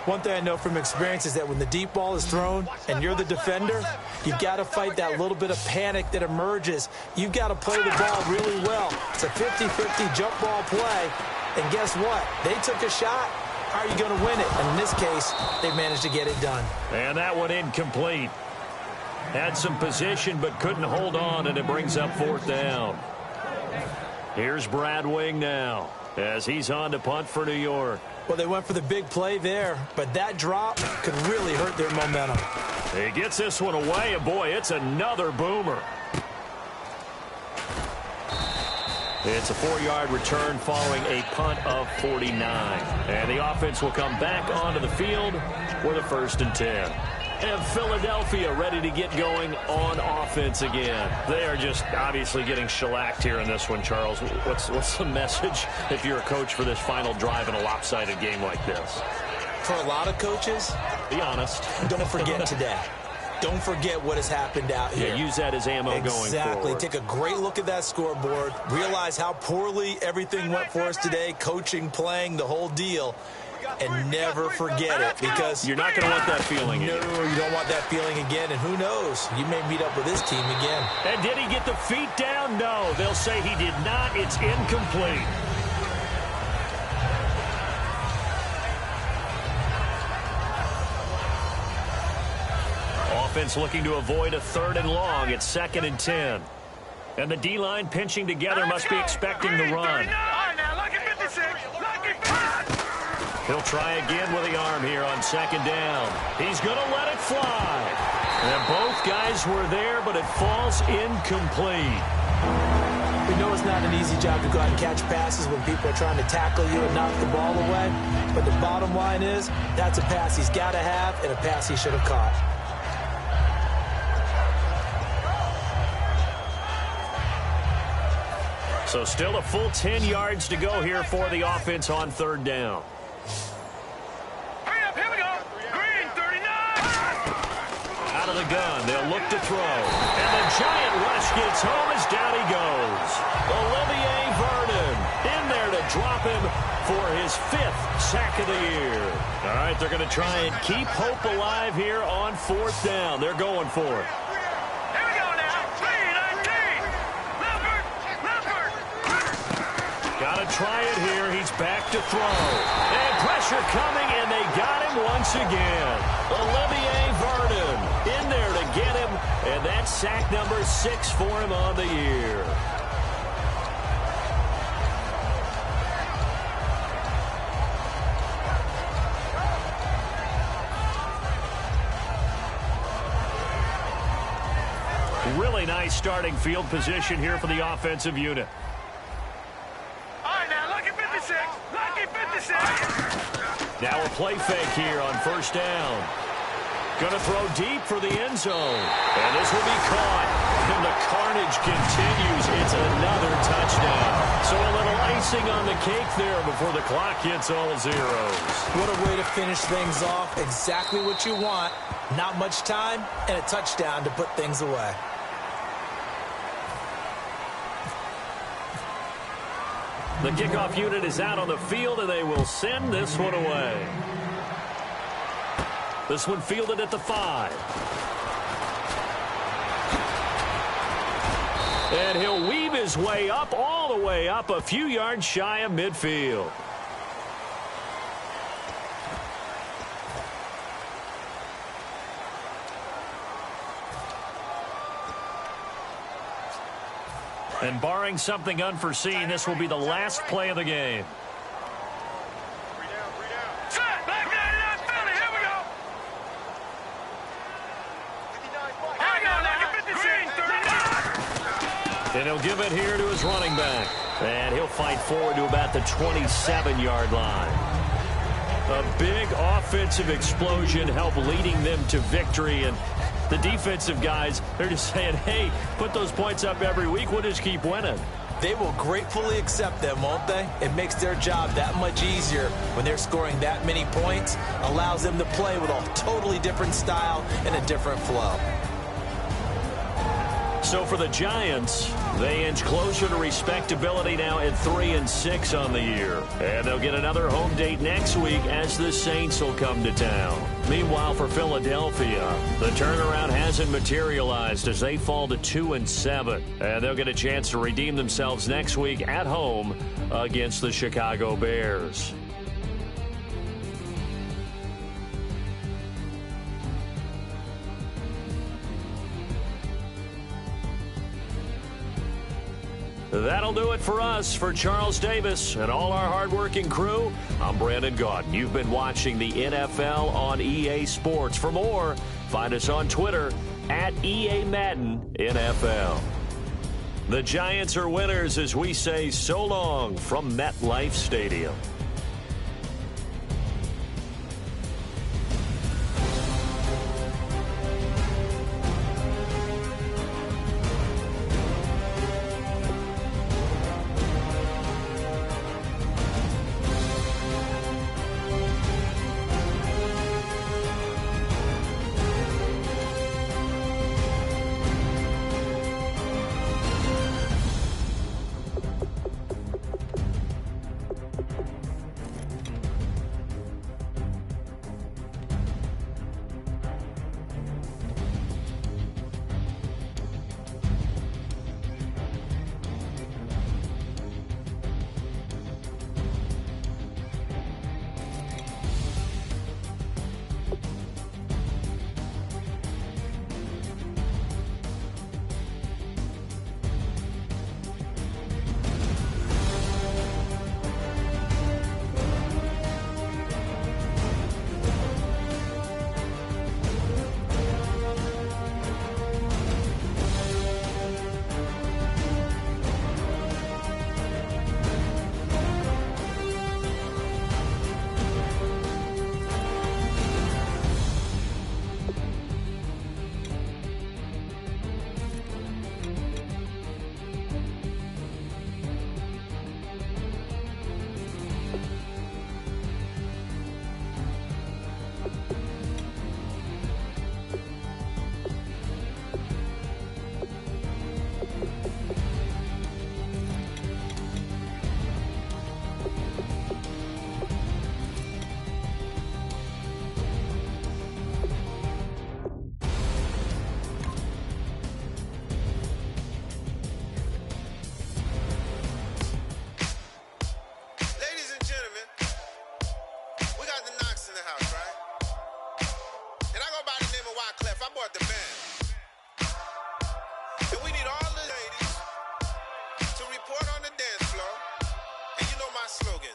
One thing I know from experience is that when the deep ball is thrown and you're the defender, you've got to fight that little bit of panic that emerges. You've got to play the ball really well. It's a 50-50 jump ball play. And guess what? They took a shot. How are you going to win it? And in this case, they managed to get it done. And that one incomplete. Had some position but couldn't hold on, and it brings up fourth down. Here's Brad Wing now as he's on to punt for New York. Well, they went for the big play there, but that drop could really hurt their momentum. He gets this one away, and boy, it's another boomer. It's a 4-yard return following a punt of 49. And the offense will come back onto the field with a 1st and 10. And Philadelphia ready to get going on offense again. They are just obviously getting shellacked here in this one, Charles. What's the message if you're a coach for this final drive in a lopsided game like this? For a lot of coaches, be honest. Don't forget today. Don't forget what has happened out here. Yeah, use that as ammo going forward. Exactly. Take a great look at that scoreboard. Realize how poorly everything went for us today, coaching, playing, the whole deal. And never forget it, because you're not going to want that feeling again. No, you don't want that feeling again, and who knows? You may meet up with this team again. And did he get the feet down? No, they'll say he did not. It's incomplete. Offense looking to avoid a 3rd and long. It's 2nd and 10. And the D-line pinching together must be expecting the run. He'll try again with the arm here on 2nd down. He's going to let it fly. And both guys were there, but it falls incomplete. We know it's not an easy job to go out and catch passes when people are trying to tackle you and knock the ball away. But the bottom line is, that's a pass he's got to have and a pass he should have caught. So still a full 10 yards to go here for the offense on 3rd down. Here we go. Green, 39. Out of the gun, they'll look to throw. And the giant rush gets home as down he goes. Olivier Vernon In there to drop him for his 5th sack of the year. All right, they're going to try and keep hope alive here on 4th down. They're going for it. Here we go now. 3-19. Leopard. Got to try it here. He's back to throw. And pressure coming, and they got him once again. Olivier Vernon in there to get him, and that's sack number 6 for him on the year. Really nice starting field position here for the offensive unit. All right, now, lucky 56. Lucky 56. Now a play fake here on 1st down. Going to throw deep for the end zone. And this will be caught. And the carnage continues. It's another touchdown. So a little icing on the cake there before the clock hits all zeros. What a way to finish things off. Exactly what you want. Not much time and a touchdown to put things away. The kickoff unit is out on the field, and they will send this one away. This one fielded at the 5. And he'll weave his way up, all the way up, a few yards shy of midfield. And barring something unforeseen, this will be the last play of the game. Set. Black 99 Philly. Here we go. Here we go. Lucky 56. And he'll give it here to his running back. And he'll fight forward to about the 27-yard line. A big offensive explosion helped leading them to victory. And the defensive guys, they're just saying, hey, put those points up every week. We'll just keep winning. They will gratefully accept them, won't they? It makes their job that much easier when they're scoring that many points. Allows them to play with a totally different style and a different flow. So for the Giants, they inch closer to respectability now at 3-6 on the year. And they'll get another home date next week as the Saints will come to town. Meanwhile, for Philadelphia, the turnaround hasn't materialized as they fall to 2-7. And they'll get a chance to redeem themselves next week at home against the Chicago Bears. That'll do it for us. For Charles Davis and all our hardworking crew, I'm Brandon Gaudin. You've been watching the NFL on EA Sports. For more, find us on Twitter at EA Madden NFL. The Giants are winners as we say so long from MetLife Stadium. I bought the band. And we need all the ladies to report on the dance floor. And you know my slogan,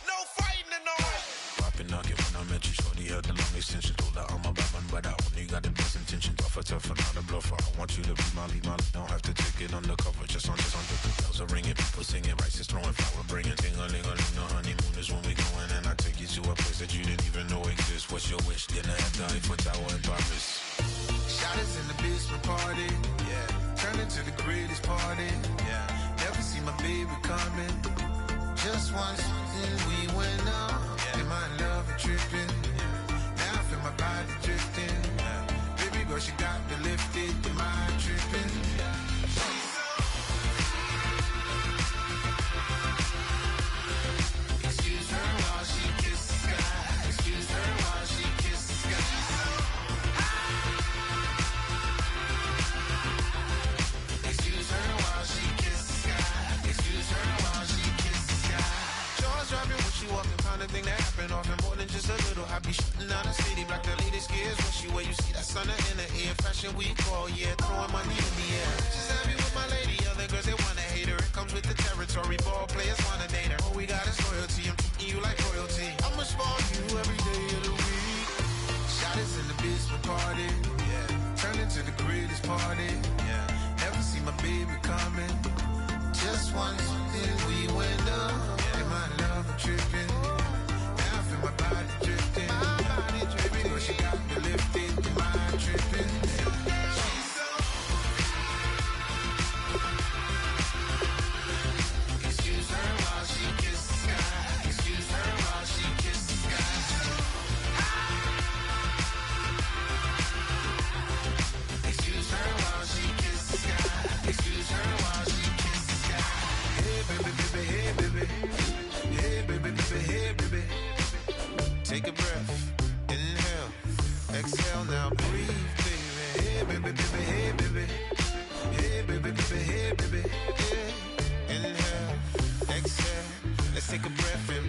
no fighting in the home. Poppin' knockin' when I met you, shorty had the long extension. Told her I'm a Batman, but I only got the best intentions. Tougher, not a bluffer. I want you to be my lead, don't have to take it undercover. Just on the bells are ringing, people singing, rice is throwing, flower bringing. Ting-a-ling-a-ling, the honeymoon is when we going. And I take you to a place that you didn't even know exists. What's your wish? Dinner at the Eiffel Tower in Paris. Shot us in the basement party, yeah. Turn into the greatest party, yeah. Never see my baby coming. Just once, then we went up. Yeah. In my love and tripping, yeah. Now I feel my body drifting, yeah. Baby girl, she got me lifted. In my tripping, yeah. Excuse her while she kisses the sky. Excuse her while she kisses the sky. Excuse her while she kisses the sky. Excuse her while she kisses the sky. Jaws dropping when she walking, kind of thing that happen often. More than just a little. I be shooting down the city, black the latest gears. When she wear, you see that sun in the air. Fashion week all year, throwing money in the air. She's happy with my lady, other girls they wanna hate her. It comes with the territory, ball players wanna date her. All we got is loyalty, I'm treating you like royalty. I'ma spoil you every day of the week. Shot us in the basement party, yeah. Turn into the greatest party, yeah. Never see my baby coming. Just once, then we went up. Yeah. In my love and tripping. Now I feel my body drifting. My body drifting. Baby girl, she got me lifted. In my tripping. She's so. Excuse her while she kisses the sky. Excuse her while she kisses the sky. Excuse her while she kisses the sky. Excuse her while she kisses the sky. Hey baby, baby, hey baby. Hey baby, baby, hey baby. Take a breath, inhale, exhale, now breathe, baby. Hey baby, baby, hey baby. Hey baby, baby, hey baby. Hey. Inhale, exhale, let's take a breath in.